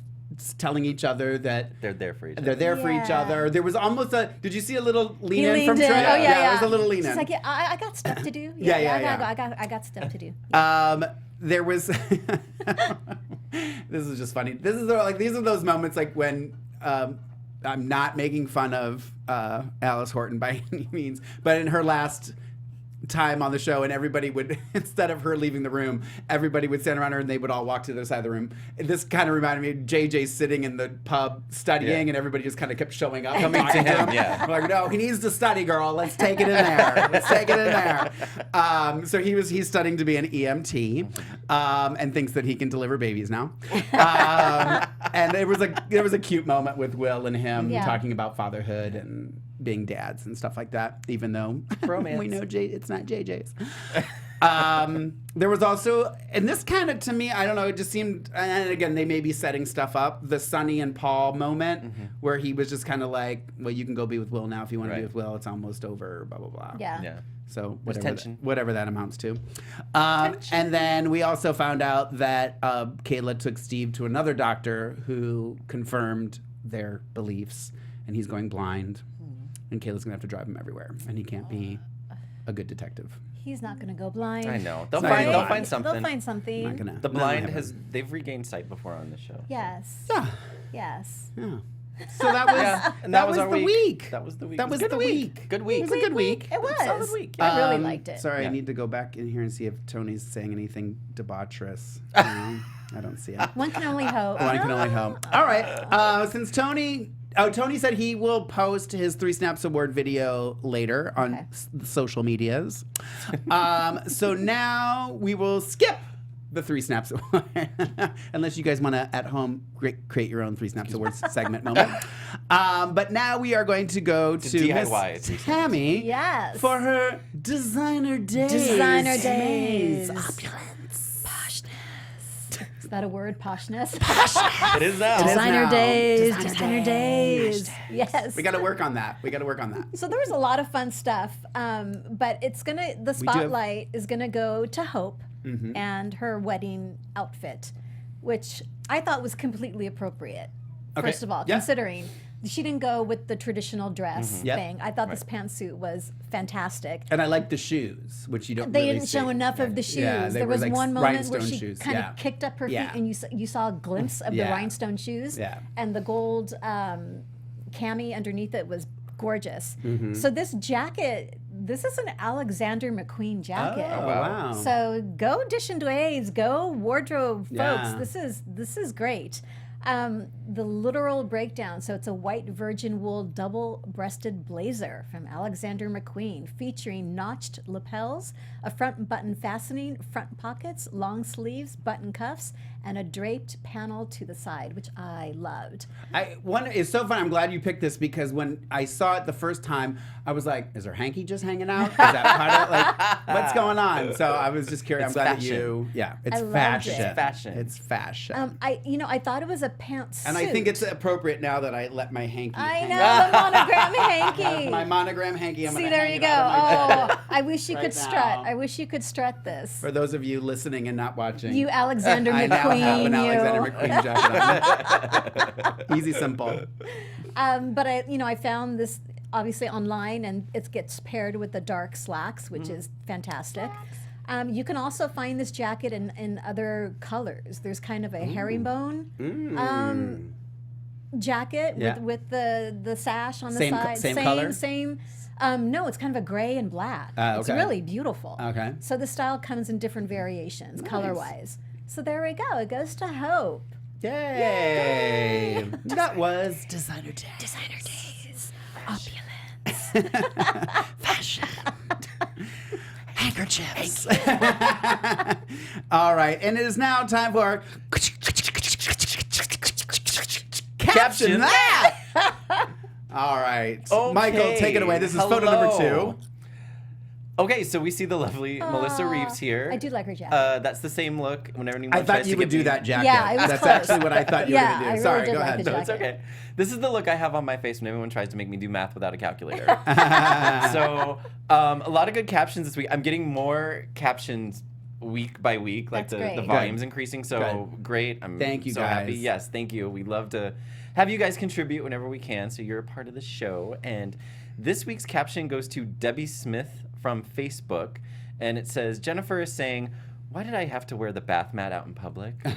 A: telling each other that
D: They're there for each other.
A: they're there for each
C: Yeah.
A: other. There was almost a. Did you see a little lean
C: He
A: in
C: leaned
A: from
C: in.
A: Tripp?
C: Oh yeah.
A: It was a little lean
C: She's
A: in.
C: like, yeah, I got stuff to do.
A: Yeah.
C: I got stuff to do.
A: There was. This is just funny. These are those moments like when I'm not making fun of Alice Horton by any means, but in her last time on the show, and everybody would, instead of her leaving the room, everybody would stand around her and they would all walk to the other side of the room. This kind of reminded me of JJ sitting in the pub studying, and everybody just kind of kept showing up, coming to him.
D: Yeah.
A: We're like, no, he needs to study, girl. Let's take it in there. Let's take it in there. So he's studying to be an EMT, and thinks that he can deliver babies now. And there was a cute moment with Will and him talking about fatherhood and being dads and stuff like that, even though
D: Romance.
A: we know it's not JJ's. There was also, and this kind of, to me, I don't know, it just seemed, and again, they may be setting stuff up, the Sonny and Paul moment, where he was just kind of like, well, you can go be with Will now if you want to be with Will, it's almost over, blah, blah, blah.
C: Yeah.
D: Yeah.
A: So
D: There's tension.
A: whatever that amounts to. And then we also found out that Kayla took Steve to another doctor who confirmed their beliefs, and he's going blind. And Kayla's gonna have to drive him everywhere, and he can't be a good detective.
C: He's not gonna go blind.
D: I know. They'll
A: Sorry.
D: find something.
C: They'll find something.
A: Not gonna.
D: The
A: not
D: blind
A: gonna
D: they've regained sight before on the show.
C: Yes.
A: Yeah.
C: Yes.
A: Yeah. So that was
D: and
A: that was
D: our
A: the week.
D: That was the week.
A: That was the week.
D: Good week.
A: It was a good week.
C: It was.
D: Solid week.
C: I really liked it.
A: Sorry,
D: Yeah.
A: I need to go back in here and see if Tony's saying anything debaucherous. No, I don't see it.
C: One can only hope.
A: One can only hope. All right. Since Tony said he will post his 3 Snaps Award video later on the social medias. So now we will skip the 3 Snaps Award. Unless you guys want to, at home, create your own 3 Snaps Awards segment moment. But now we are going to go to
D: DIY
A: Miss
D: 3 Snaps.
A: Tami
C: Yes.
A: for her Designer Days.
C: Designer Days.
A: Opulence.
C: Poshness. Is that a word? Poshness?
D: It is now.
C: Designer
A: now.
C: days.
A: Designer
C: Designer
A: days.
C: days. Yes.
A: We got to work on that.
C: So there was a lot of fun stuff, but the spotlight is gonna go to Hope and her wedding outfit, which I thought was completely appropriate.
A: Okay.
C: First of all,
A: Yeah.
C: considering she didn't go with the traditional dress
A: Yep.
C: thing, I thought this pantsuit was fantastic.
A: And I like the shoes, which you don't
C: They
A: really
C: didn't show
A: see.
C: enough of the shoes.
A: Yeah, they
C: there
A: were
C: was
A: like
C: one moment where
A: rhinestone
C: she
A: shoes.
C: kind
A: Yeah.
C: of kicked up her feet,
A: Yeah.
C: and you saw a glimpse of the
A: Yeah.
C: rhinestone shoes.
A: Yeah.
C: And the gold cami underneath it was gorgeous.
A: Mm-hmm.
C: So this jacket, this is an Alexander McQueen jacket.
A: Oh, wow.
C: So go Dish and Dways, go wardrobe folks.
A: Yeah.
C: This is great. The literal breakdown. So it's a white virgin wool double-breasted blazer from Alexander McQueen, featuring notched lapels, a front button fastening, front pockets, long sleeves, button cuffs, and a draped panel to the side, which I loved.
A: It's so fun. I'm glad you picked this because when I saw it the first time, I was like, "Is her hanky just hanging out? Is that part of, like, what's going on?" So I was just curious.
D: It's
A: I'm glad
D: fashion.
A: that it's
C: I loved
A: fashion.
C: it.
D: It's fashion.
A: It's fashion.
C: I thought it was a pantsuit.
A: And I think it's appropriate now that I let my hanky
C: I
A: hang
C: know,
A: out.
C: the monogram hanky.
A: My monogram hanky. I'm
C: See,
A: gonna
C: there
A: hang
C: you
A: it
C: go.
A: out of my
C: Oh, I wish you
A: right
C: could strut.
A: now.
C: I wish you could strut this.
A: For those of you listening and not watching,
C: You Alexander
A: I now have an
C: McQueen,
A: Alexander McQueen jacket on. Easy, simple.
C: But I found this obviously online, and it gets paired with the dark slacks, which is fantastic. You can also find this jacket in other colors. There's kind of a herringbone jacket
A: Yeah.
C: with the sash on the
A: Same
C: side.
A: same color?
C: Same. No, it's kind of a gray and black. It's
A: okay.
C: really beautiful.
A: Okay.
C: So the style comes in different variations, color-wise. So there we go. It goes to Hope.
A: Yay! That was Designer Days.
C: Designer Days. Opulence.
A: Fashion. Handkerchiefs. All right, and it is now time for Caption That. All right, Michael, take it away. This is photo number 2.
D: Okay, so we see the lovely Melissa Reeves here.
C: I do like her jacket.
D: That's the same look whenever anyone
A: I
D: tries
A: thought
D: to
A: you
D: get
A: would do
D: me-
A: that jacket.
C: Yeah, it was
A: That's
C: close.
A: actually what I thought you
C: Yeah,
A: were
C: I
A: going to do.
C: really
A: Sorry,
C: did
A: go
C: like
A: ahead.
C: the
D: No, it's
C: jacket.
D: okay. This is the look I have on my face when everyone tries to make me do math without a calculator. So, a lot of good captions this week. I'm getting more captions week by week, like
C: That's
D: the
C: great.
D: volume's increasing. So great. I'm
A: Thank you,
D: so happy.
A: guys.
D: Yes, thank you. We love to have you guys contribute whenever we can. So you're a part of the show. And this week's caption goes to Debbie Smith from Facebook, and it says, Jennifer is saying, "Why did I have to wear the bath mat out in public?"
C: Oh!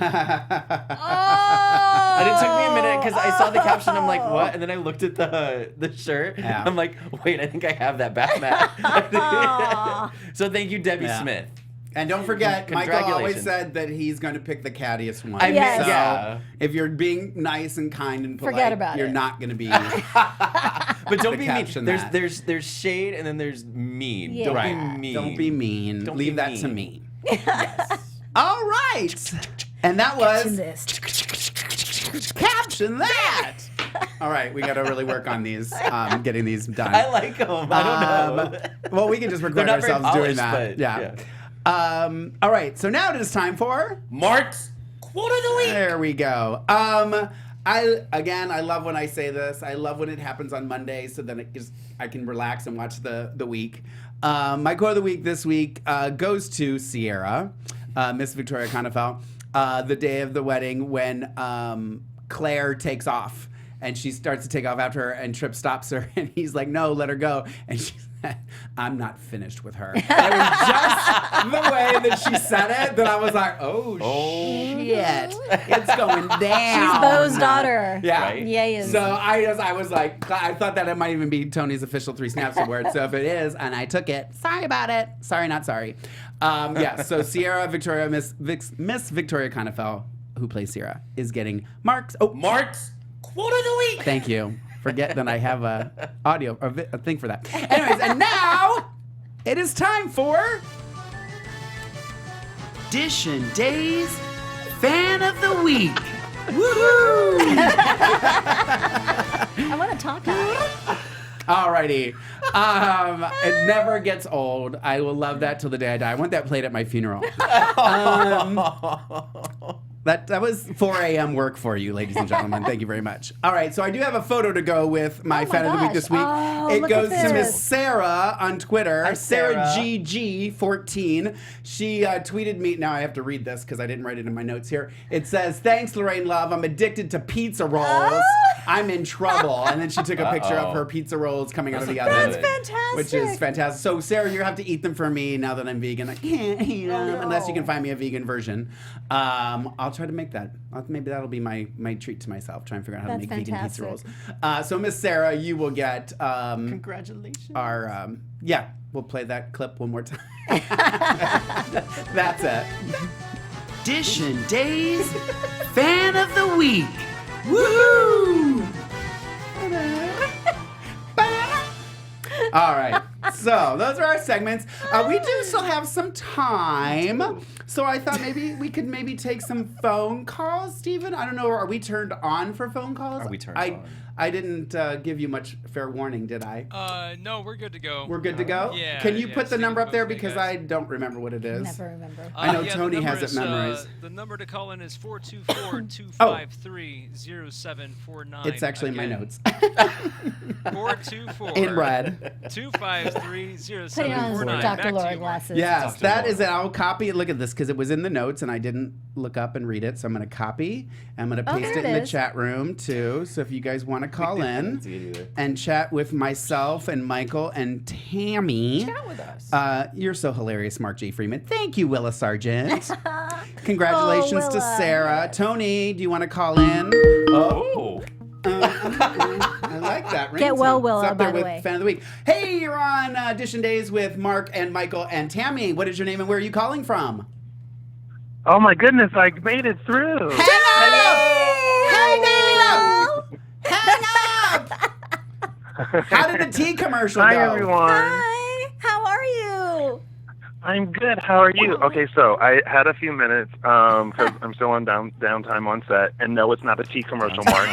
D: And it took me a minute because I saw the caption. I'm like, what? And then I looked at the shirt.
A: Yeah.
D: I'm like, wait, I think I have that bath mat. So thank you, Debbie
A: Yeah.
D: Smith.
A: And don't forget, Michael always
D: Congratulations.
A: said that he's going to pick the cattiest one.
D: I
C: Yes.
D: mean, yeah.
A: If you're being nice and kind and polite,
C: Forget about
A: you're
C: it.
A: not going to be.
D: But don't be mean.
A: caption that.
D: There's shade and then the's mean.
C: Yeah.
D: Don't
C: Right.
D: be mean.
A: Don't be mean.
D: Don't
A: Leave
D: be
A: that to
D: mean.
A: me.
D: Yes.
A: All right. And that
C: Caption
A: was
C: this.
A: Caption That. All right, we got to really work on these, getting these done.
D: I like them. I don't know.
A: Well, we can just record
D: not very
A: ourselves doing
D: polished,
A: that.
D: but,
A: Yeah. All right, so now it is time for
D: Mark's Quote of the Week.
A: There we go. I love when I say this. I love when it happens on Monday, so then I can relax and watch the week. My quote of the week this week goes to Sierra, Miss Victoria Conifel, the day of the wedding when Claire takes off. And she starts to take off after her, and Tripp stops her, and he's like, "No, let her go." And she said, "I'm not finished with her." And it was just the way that she said it that I was like, "Oh shit, it's going down."
C: She's Bo's daughter.
A: Yeah.
D: Right?
C: Yes.
A: So I was like, I thought that it might even be Tony's official 3 Snaps award. So if it is, and I took it, sorry about it. Sorry, not sorry. Yeah. So Sierra Victoria, Miss Victoria Conifel, who plays Sierra, is getting Mark's Quote of the Week. Thank you. Forget that I have a audio a thing for that. Anyways, and now it is time for Dish and Days Fan of the Week. Woohoo!
C: I want to talk about it.
A: Alrighty. It never gets old. I will love that till the day I die. I want that played at my funeral. That was 4 a.m. work for you, ladies and gentlemen. Thank you very much. All right, so I do have a photo to go with my fan of the week this week.
C: Oh,
A: it
C: look
A: goes
C: at
A: to Miss
C: this.
A: Sarah on Twitter.
D: Hi, Sarah.
A: SarahGG14. She tweeted me. Now I have to read this because I didn't write it in my notes here. It says, "Thanks, Lorraine Love. I'm addicted to pizza rolls.
C: Oh.
A: I'm in trouble." And then she took a picture of her pizza rolls coming out of the
D: That's
A: oven.
C: That's fantastic.
A: Which is fantastic. So, Sarah, you have to eat them for me now that I'm vegan. I can't eat them unless you can find me a vegan version. I'll try to make that. Maybe that'll be my treat to myself. Try and figure out how to
C: That's
A: make vegan pizza rolls.
C: fantastic.
A: So, Miss Sarah, you will get
D: Congratulations.
A: our we'll play that clip one more time. That's it. Dish and Days Fan of the Week. Woohoo! All right, so those are our segments. We do still have some time, so I thought maybe we could take some phone calls, Stephen. I don't know, are we turned on for phone calls?
D: Are we turned on?
A: I didn't give you much fair warning, did I?
E: No, we're good to go.
A: We're good to go?
E: Yeah.
A: Can you
E: yeah,
A: put the
E: so you
A: number
E: can
A: up there
E: both make
A: because
E: us-
A: I don't remember what it is.
C: Never remember.
A: I know
E: the
A: Tony
E: number
A: has it
E: is,
A: memorized.
E: The number to call in is 424-253-0749.
A: It's actually in my
E: Again,
A: notes.
E: 424
A: In red.
E: 253-0749.
C: Putting on his
E: Back
C: Dr.
E: to
C: Laura
E: you, Mark.
C: glasses.
A: Yes,
D: Dr.
A: that
D: Laura.
A: is it. I'll copy it. Look at this because it was in the notes and I didn't look up and read it. So I'm going to copy. I'm going to paste
C: there
A: it
C: it
A: in the
C: is.
A: chat room too. So if you guys want to call
D: I
A: in
D: didn't see it either.
A: and chat with myself and Michael and Tami.
D: Chat with us.
A: You're so hilarious, Mark J. Freeman. Thank you, Willa Sargent. Congratulations to
C: Willa.
A: Sarah. Tony, do you want to call in?
D: Oh.
A: I like that.
C: Get well,
A: ringtone.
C: Willa,
A: It's up there
C: by the
A: with
C: way.
A: Fan of the Week. Hey, you're on Audition Days with Mark and Michael and Tami. What is your name and where are you calling from?
F: Oh my goodness, I made it through.
A: Hang up! Hang up! How did the tea commercial
F: Hi
A: go?
F: everyone.
C: Hi, how are you?
F: I'm good. How are you? Okay, so I had a few minutes because I'm still on downtime on set, and no, it's not a tea commercial, Mark.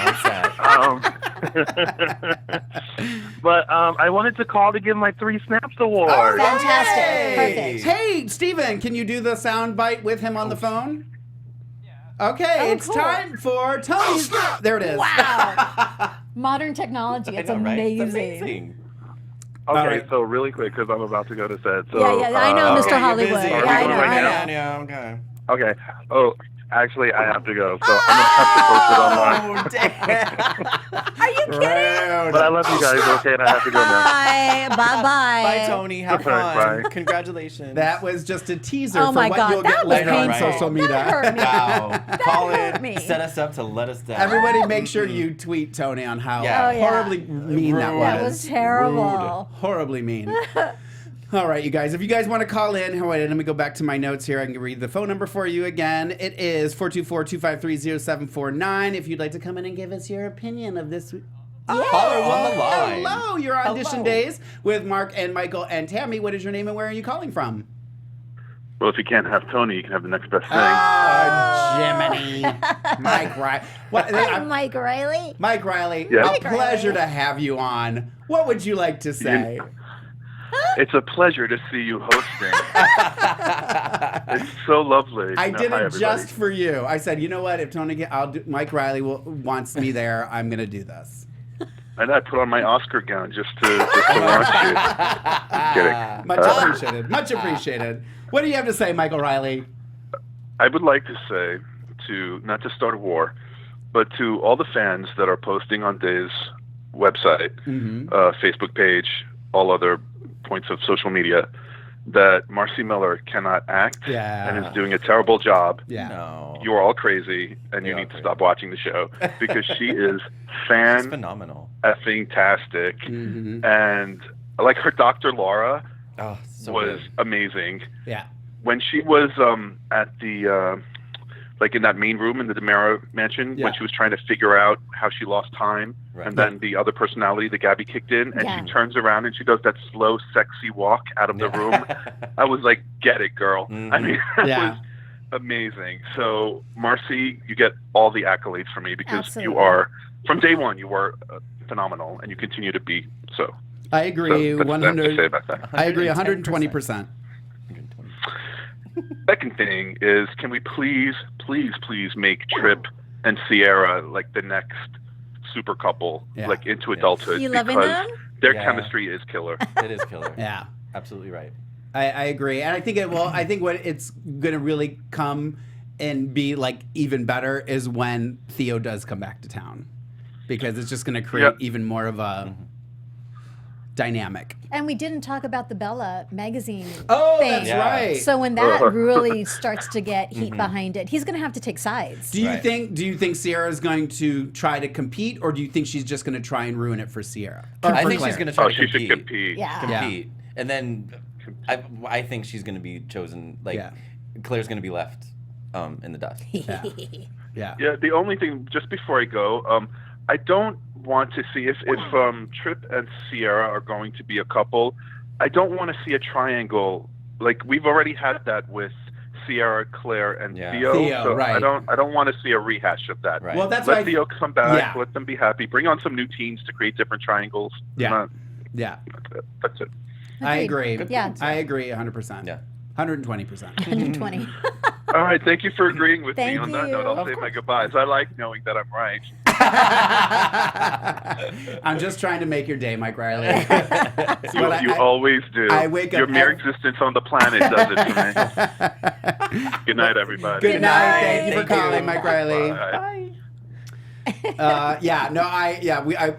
F: But I wanted to call to give my 3 Snaps award.
A: All right.
C: Fantastic. Perfect.
A: Hey, Steven, can you do the sound bite with him on the phone? Yeah. Okay,
C: Oh,
A: it's
C: cool.
A: time for Tony's. There it is.
C: Wow. Modern technology. It's
D: I know, right?
C: amazing.
D: It's amazing.
F: Okay,
A: All right.
F: so really quick because I'm about to go to set. So,
C: Yeah, I know, Mr.
D: Okay,
C: Hollywood.
D: You're busy.
C: Yeah,
F: Are we
C: I
F: going
C: know,
F: right
C: I
F: now?
C: know.
D: Yeah,
F: Okay. Oh, actually, I have to go, so I'm gonna have to post it online.
D: Oh, damn.
C: Are you kidding?
F: But I love you guys. Okay, and I have to go now.
C: Bye. Bye-bye.
D: Bye, Tony. Have fun.
F: Bye.
D: Congratulations.
A: That was just a teaser
C: Oh
A: for
C: my
A: what
C: God,
A: you'll
C: that
A: get
C: was
A: later on
D: painful.
A: social media.
C: That hurt me.
D: Wow. Call
C: hurt
D: in.
C: me.
D: Set us up to let us down.
A: Everybody make sure you tweet Tony on how
D: Yeah. Oh,
C: yeah.
A: horribly mean that
D: Rude.
A: was.
C: That was terrible.
A: Horribly mean. All right, you guys. If you guys want to call in, wait, let me go back to my notes here. I can read the phone number for you again. It is 424-253-0749. If you'd like to come in and give us your opinion of this.
D: Caller on the line.
A: Hello, you're on Audition
D: Hello.
A: Days with Mark and Michael and Tami. What is your name and where are you calling from?
F: Well, if you can't have Tony, you can have the next best thing.
A: Jiminy. Mike Riley.
C: Mike Riley.
A: Mike Riley,
F: Yeah.
A: a
C: Mike
A: pleasure
C: Riley.
A: to have you on. What would you like to say?
F: It's a pleasure to see you hosting. It's so lovely.
A: I
F: No,
A: did
F: hi,
A: it
F: everybody.
A: just for you. I said, you know what? If Tony, Mike Riley wants me there, I'm going to do this.
F: And I put on my Oscar gown just to watch you. Just kidding.
A: Much appreciated. Much appreciated. What do you have to say, Michael Riley?
F: I would like to say to, not to start a war, but to all the fans that are posting on Dave's website, Facebook page, all other points of social media, that Marcy Miller cannot act and is doing a terrible job.
A: Yeah.
D: No.
F: You're all crazy, and you
D: They are
F: need to
D: crazy.
F: stop watching the show because she is
D: It's phenomenal.
F: effing-tastic.
A: Mm-hmm.
F: And like her Dr. Laura
D: Oh, so
F: was
D: good.
F: amazing.
A: Yeah.
F: When she was at the like in that main room in the DeMera mansion,
A: Yeah.
F: when she was trying to figure out how she lost time,
D: Right.
F: and then the other personality, the Gabby, kicked in, and
C: Yeah.
F: she turns around and she does that slow, sexy walk out of the room. I was like, "Get it, girl!" I mean, that
A: Yeah.
F: was amazing. So, Marcy, you get all the accolades from me because
C: Absolutely.
F: you are, from day one, you were phenomenal, and you continue to be so.
A: I agree.
F: So that's what I have to say
A: 100.
F: about that.
A: I agree 120%.
F: Second thing is, can we please make Tripp and Sierra like the next super couple,
A: Yeah.
F: like into adulthood,
C: You loving
F: because
C: them?
F: their
D: Yeah.
F: chemistry is killer.
D: It is killer.
A: Yeah.
D: Absolutely right.
A: I agree. And I think it will. I think what it's going to really come and be like even better is when Theo does come back to town, because it's just going to create
F: Yep.
A: even more of a dynamic.
C: And we didn't talk about the Bella magazine
A: Oh,
C: thing.
A: that's
D: Yeah.
A: right.
C: So when that really starts to get heat behind it, he's going to have to take sides.
A: Do you
D: Right.
A: think Sierra is going to try to compete, or do you think she's just going to try and ruin it for Sierra? Or
D: I
A: for
D: think
A: Claire?
D: she's going to try
F: Oh,
D: to
F: she
D: compete.
F: should compete.
C: Yeah.
D: Compete. And then I think she's going to be chosen. Like,
A: Yeah.
D: Claire's going to be left in the dust.
A: Yeah.
F: Yeah. The only thing, just before I go, I don't want to see if Tripp and Sierra are going to be a couple. I don't want to see a triangle. Like we've already had that with Sierra, Claire, and
D: Yeah.
F: Theo.
A: Theo,
F: So
A: right.
F: I don't want to see a rehash of that.
D: Right.
A: Well, that's
F: Let
A: why.
F: Theo come back.
A: Yeah.
F: Let them be happy. Bring on some new teams to create different triangles.
A: Yeah. Yeah.
F: That's it.
A: I
C: Agreed.
A: agree.
C: Yeah.
A: I agree 100%.
D: Yeah.
A: 120%.
C: 120.
F: All right. Thank you for agreeing with me
C: Thank
F: on that
C: you.
F: note. I'll
C: Of
F: say my goodbyes. I like knowing that I'm right.
A: I'm just trying to make your day, Mike Riley.
F: You always do.
A: I wake up
F: Your mere
A: every-
F: existence on the planet does it for me. Good night, everybody.
A: Good night. Thank you for
D: Thank
A: calling,
D: you.
A: Mike Riley.
F: Bye.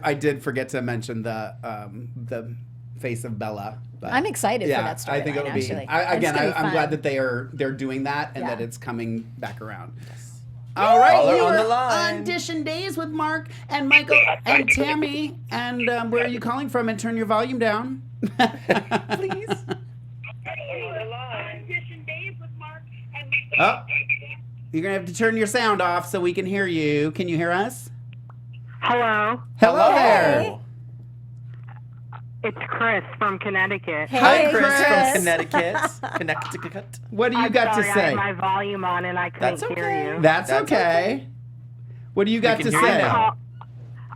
A: I did forget to mention the face of Bella. But
C: I'm excited for that story.
A: I think it'll be.
C: actually.
A: I'm
C: It's gonna be
A: glad
C: fun.
A: that they're doing that and
C: Yeah.
A: that it's coming back around. All right,
D: Caller
A: you
D: on
A: are
D: the line.
A: Audition Days with Mark and Michael and Tammy. And where are you calling from? And turn your volume down, please. Oh, you're gonna have to turn your sound off so we can hear you. Can you hear us?
G: Hello,
A: Hello
C: Hey.
A: there.
G: it's Chris from Connecticut.
C: Hey,
A: Hi,
D: Chris
A: Chris.
D: from Connecticut.
A: What do you
G: I'm
A: got
G: sorry,
A: to
G: I
A: say?
G: had my volume on and I couldn't
D: That's okay.
G: hear you.
A: That's
D: That's
A: okay. What do you got
D: We
A: to
D: can hear you
A: say?
D: now.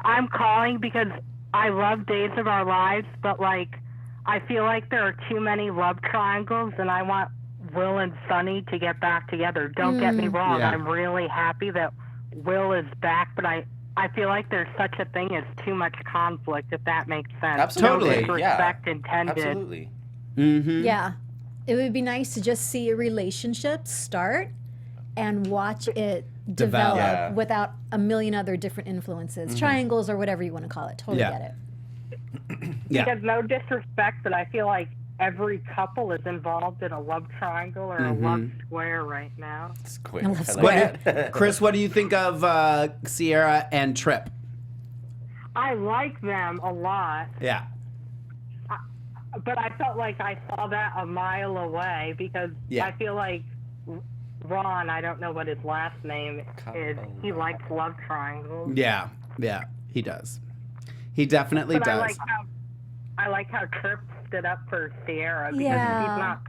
G: I'm calling because I love Days of Our Lives, but I feel like there are too many love triangles, and I want Will and Sunny to get back together. Don't get me wrong,
A: Yeah.
G: I'm really happy that Will is back, but I feel like there's such a thing as too much conflict, if that makes sense.
D: Absolutely.
G: No
A: Totally.
G: disrespect intended.
D: Absolutely.
A: Mm-hmm.
C: Yeah. It would be nice to just see a relationship start and watch it develop
D: Yeah.
C: without a million other different influences, triangles or whatever you want to call it. Totally
A: Yeah.
C: get it.
A: Yeah.
G: Because no disrespect, but I feel like every couple is involved in a love triangle or a love square right now.
D: It's quick.
C: I love
D: I
A: What
D: like that.
A: Chris, what do you think of Sierra and Tripp?
G: I like them a lot,
A: Yeah.
G: but I felt like I saw that a mile away because
A: Yeah.
G: I feel like Ron, I don't know what his last name is, he likes love triangles.
A: Yeah. Yeah. He does. He definitely
G: But
A: does.
G: I like how Tripp stood up for Sierra because
C: Yeah.
G: he's not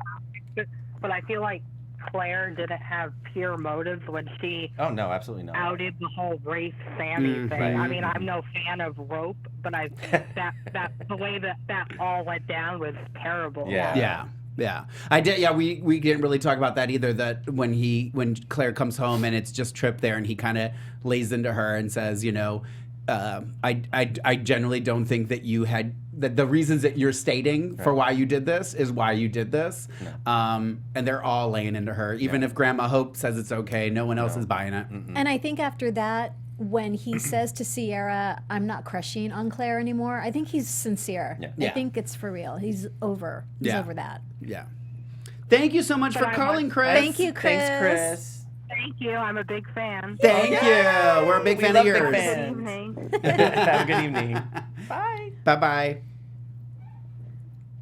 G: perfect, but I feel like Claire didn't have pure motives when she
D: Oh no, absolutely not.
G: outed the whole Rafe Sammy thing.
A: Right.
G: I mean, I'm no fan of rope, but that the way that all went down was terrible.
D: Yeah.
A: Yeah. Yeah. I did. Yeah. We didn't really talk about that either. That when Claire comes home and it's just Tripp there and he kind of lays into her and says, you know, I generally don't think that you had that the reasons that you're stating for why you did this is why you did this. And they're all laying into her. Even if Grandma Hope says it's okay, no one else is buying it.
C: And I think after that, when he says to Sierra, I'm not crushing on Claire anymore, I think he's sincere.
D: Yeah.
C: I
A: Yeah.
C: think it's for real. He's over. He's
A: Yeah.
C: over that.
A: Yeah. Thank you so much for
G: I
A: calling,
G: want-
A: Chris.
C: Thank you, Chris.
D: Thanks, Chris.
G: Thank you. I'm a big fan.
A: Thank
D: Oh,
A: you.
D: yay!
A: We're a big
D: We
A: fan of
D: love big
A: yours.
D: fans.
G: Good evening.
D: Have a good evening. Bye.
A: Bye-bye.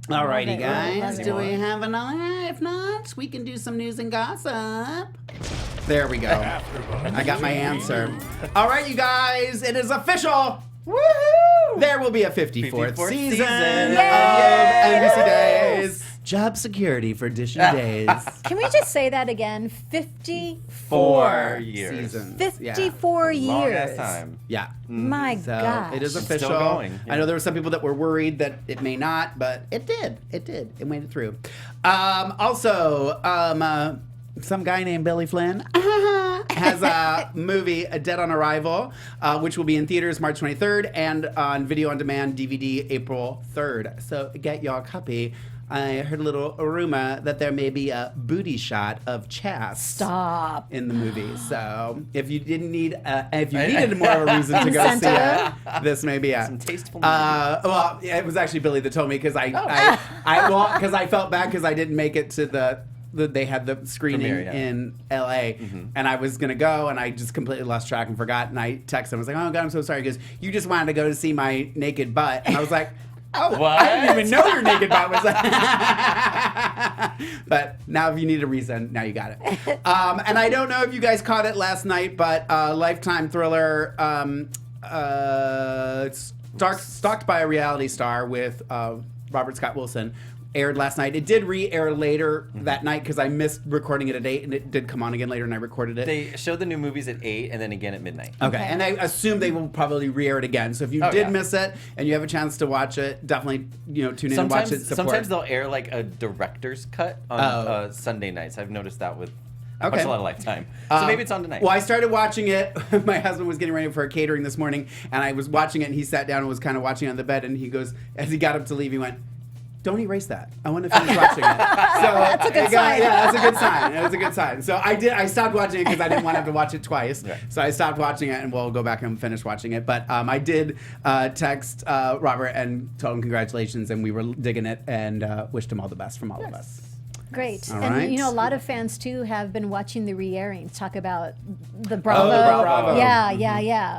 A: Alrighty,
C: Love it,
A: guys.
C: love it.
A: Do we have another? If not, we can do some news and gossip. There we go. I got my answer. All right, you guys. It is official. Woohoo! There will be a 54th
D: 54th
A: season
D: season.
A: of
C: Yay!
A: NBC Days. Job security for Edition Days.
C: Can we just say that again? 54
D: 4 years.
A: seasons.
C: 54
D: Long
C: years.
D: ass time.
A: Yeah.
C: My
A: So
C: gosh.
A: it is
D: It's
A: official.
D: still going, yeah.
A: I know there were some people that were worried that it may not, but it did. It did. It made it through. Also, some guy named Billy Flynn has a movie, A Dead on Arrival, which will be in theaters March 23rd and on video on demand DVD April 3rd. So get y'all a copy. I heard a little rumor that there may be a booty shot of Chas.
C: Stop.
A: In the movie, so if you didn't need, if you needed more of a reason to go see
C: Incentive.
A: it, this may be it.
D: Some tasteful
A: Well, yeah, it was actually Billy that told me because I felt bad because I didn't make it to they had the screening
D: Premiere, yeah.
A: in LA, and I was gonna go, and I just completely lost track and forgot. And I texted him, I was like, "Oh God, I'm so sorry," because you just wanted to go to see my naked butt, and I was like. Oh,
D: What?
A: I didn't even know your naked butt was But now if you need a reason, now you got it. And I don't know if you guys caught it last night, but Lifetime thriller stalked by a reality star with Robert Scott Wilson aired last night. It did re-air later that night because I missed recording it at 8, and it did come on again later, and I recorded it.
D: They showed the new movies at 8 and then again at midnight.
A: Okay, and I assume they will probably re-air it again. So if you did miss it and you have a chance to watch it, definitely tune in and watch it. Support.
D: Sometimes they'll air like a director's cut on Sunday nights. I've noticed that with. I watch a lot of Lifetime. So maybe it's on tonight.
A: Well, I started watching it. My husband was getting ready for a catering this morning, and I was watching it, and he sat down and was kind of watching it on the bed, and he goes, as he got up to leave, he went, "Don't erase that. I want to finish watching it." So
C: that's a good sign.
A: Yeah, that's a good sign. It was a good sign. So I stopped watching it because I didn't want to have to watch it twice. Right. So I stopped watching it, and we'll go back and finish watching it. But I did text Robert and told him congratulations, and we were digging it, and wished him all the best from all of us.
C: Great.
A: All
C: and
A: right.
C: a lot of fans too have been watching the re-airings, talk about the Bravo.
A: Bravo.
C: Yeah.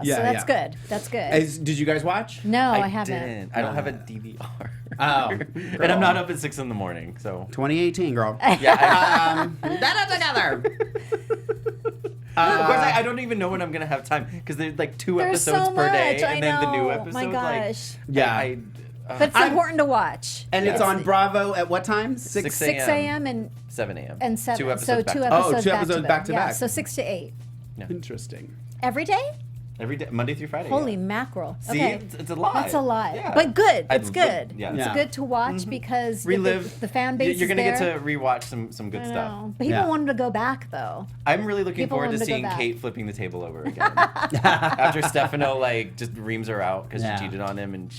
C: So that's
A: yeah.
C: good. That's good.
A: Did you guys watch?
C: No, I haven't.
D: Didn't. I don't have a DVR.
A: Oh.
D: And I'm not up at 6 in the morning, so.
A: 2018, girl.
D: Yeah.
A: That together.
D: Of course, I don't even know when I'm gonna have time because there's like 2
C: There's
D: episodes
C: so
D: per day,
C: much,
D: and then the new
C: know.
D: episode.
C: My gosh.
A: Yeah.
C: But it's important to watch.
A: And it's on Bravo at what time?
D: 6
C: a.m. and
D: 7 a.m.
C: and 7.
D: 2 episodes
C: so
D: back
C: 2
D: to back.
C: episodes,
A: two episodes back to
C: yeah,
A: back.
C: So 6 to 8.
A: Interesting.
C: Every day?
D: Every day, Monday through Friday.
C: Holy
D: yeah.
C: mackerel.
D: See,
C: Okay.
D: it's a lot.
C: That's a lot.
D: Yeah.
C: But good. It's
D: I'd
C: good.
D: yeah.
C: It's
A: Yeah.
C: good to watch because
D: Relive.
C: the fan base
D: You're gonna
C: is there.
D: get to rewatch some good
C: I
D: stuff.
C: know. But people
A: Yeah.
C: wanted to go back though.
D: I'm really looking
C: People
D: forward to
C: wanted to go
D: seeing
C: back.
D: Kate flipping the table over again. After Stefano just reams her out because
A: Yeah.
D: she cheated on him, and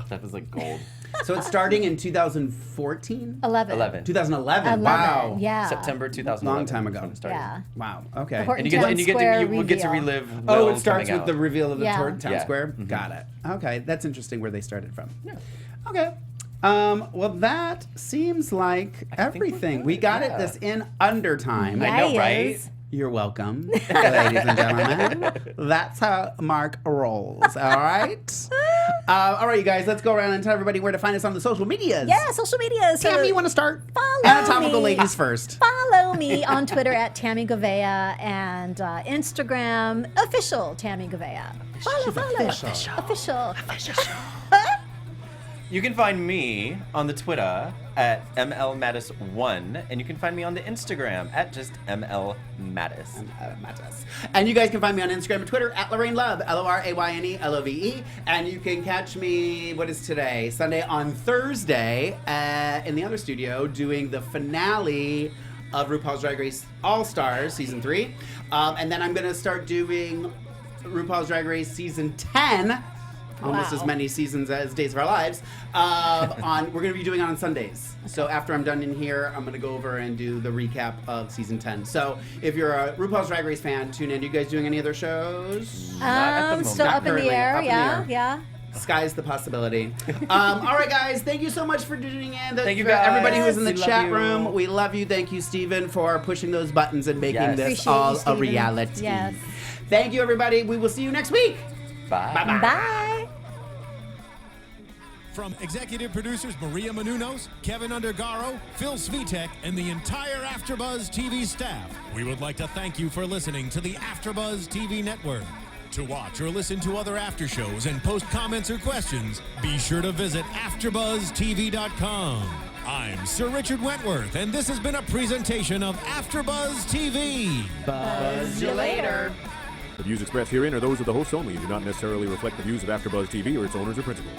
D: that was like gold.
A: So it's starting in 2014?
C: 11.
A: 2011. Wow.
C: Yeah.
D: September 2011.
A: Long time
D: is
A: ago.
D: when it started.
C: Yeah.
A: Wow. Okay.
C: Horton
D: And you
C: Town Square
D: will get to
C: reveal.
D: relive.
A: Oh,
D: Will
A: it starts
D: coming
A: with the
D: out.
A: reveal of the
C: Yeah.
A: Town
D: Yeah.
A: Square?
D: Mhm.
A: Got it. Okay. That's interesting where they started from.
D: Yeah.
A: Okay. Well, that seems like everything. We got it this in under time.
D: I know, right?
C: Yes.
A: You're welcome, ladies and gentlemen. That's how Mark rolls, all right? All right, you guys, let's go around and tell everybody where to find us on the social medias.
C: Yeah, social media. So
A: Tammy, you want to start?
C: follow
A: Anatomical
C: me.
A: ladies first.
C: Follow me on Twitter at Tami Goveia and Instagram official Tami Goveia. Follow. Official.
D: You can find me on the Twitter at MLMattis1, and you can find me on the Instagram at just MLMattis.
A: And you guys can find me on Instagram and Twitter at Lorraine Love, LORAYNELOVE. And you can catch me, what is today? Sunday on Thursday in the other studio doing the finale of RuPaul's Drag Race All-Stars Season 3. And then I'm going to start doing RuPaul's Drag Race Season 10. Almost as many seasons as Days of Our Lives. We're going to be doing it on Sundays. So after I'm done in here, I'm going to go over and do the recap of season 10. So if you're a RuPaul's Drag Race fan, tune in. Are you guys doing any other shows?
C: Still
A: Not
C: up in
A: currently.
C: the air.
A: Up in the air.
C: Yeah.
A: Sky's the possibility. All right, guys. Thank you so much for tuning in.
D: Thank you,
A: For
D: guys.
A: everybody who's in the
D: We love
A: chat
D: you.
A: room. We love you. Thank you, Steven, for pushing those buttons and making
D: Yes.
A: this
C: Appreciate
A: all
C: you,
A: a
C: Steven.
A: reality.
C: Yes.
A: Thank you, everybody. We will see you next week.
D: Bye.
A: Bye-bye.
C: Bye.
B: From executive producers Maria Menounos, Kevin Undergaro, Phil Svitek, and the entire AfterBuzz TV staff, we would like to thank you for listening to the AfterBuzz TV network. To watch or listen to other after shows and post comments or questions, be sure to visit AfterBuzzTV.com. I'm Sir Richard Wentworth, and this has been a presentation of AfterBuzz TV.
A: Buzz you later.
H: The views expressed herein are those of the hosts only and do not necessarily reflect the views of AfterBuzz TV or its owners or principals.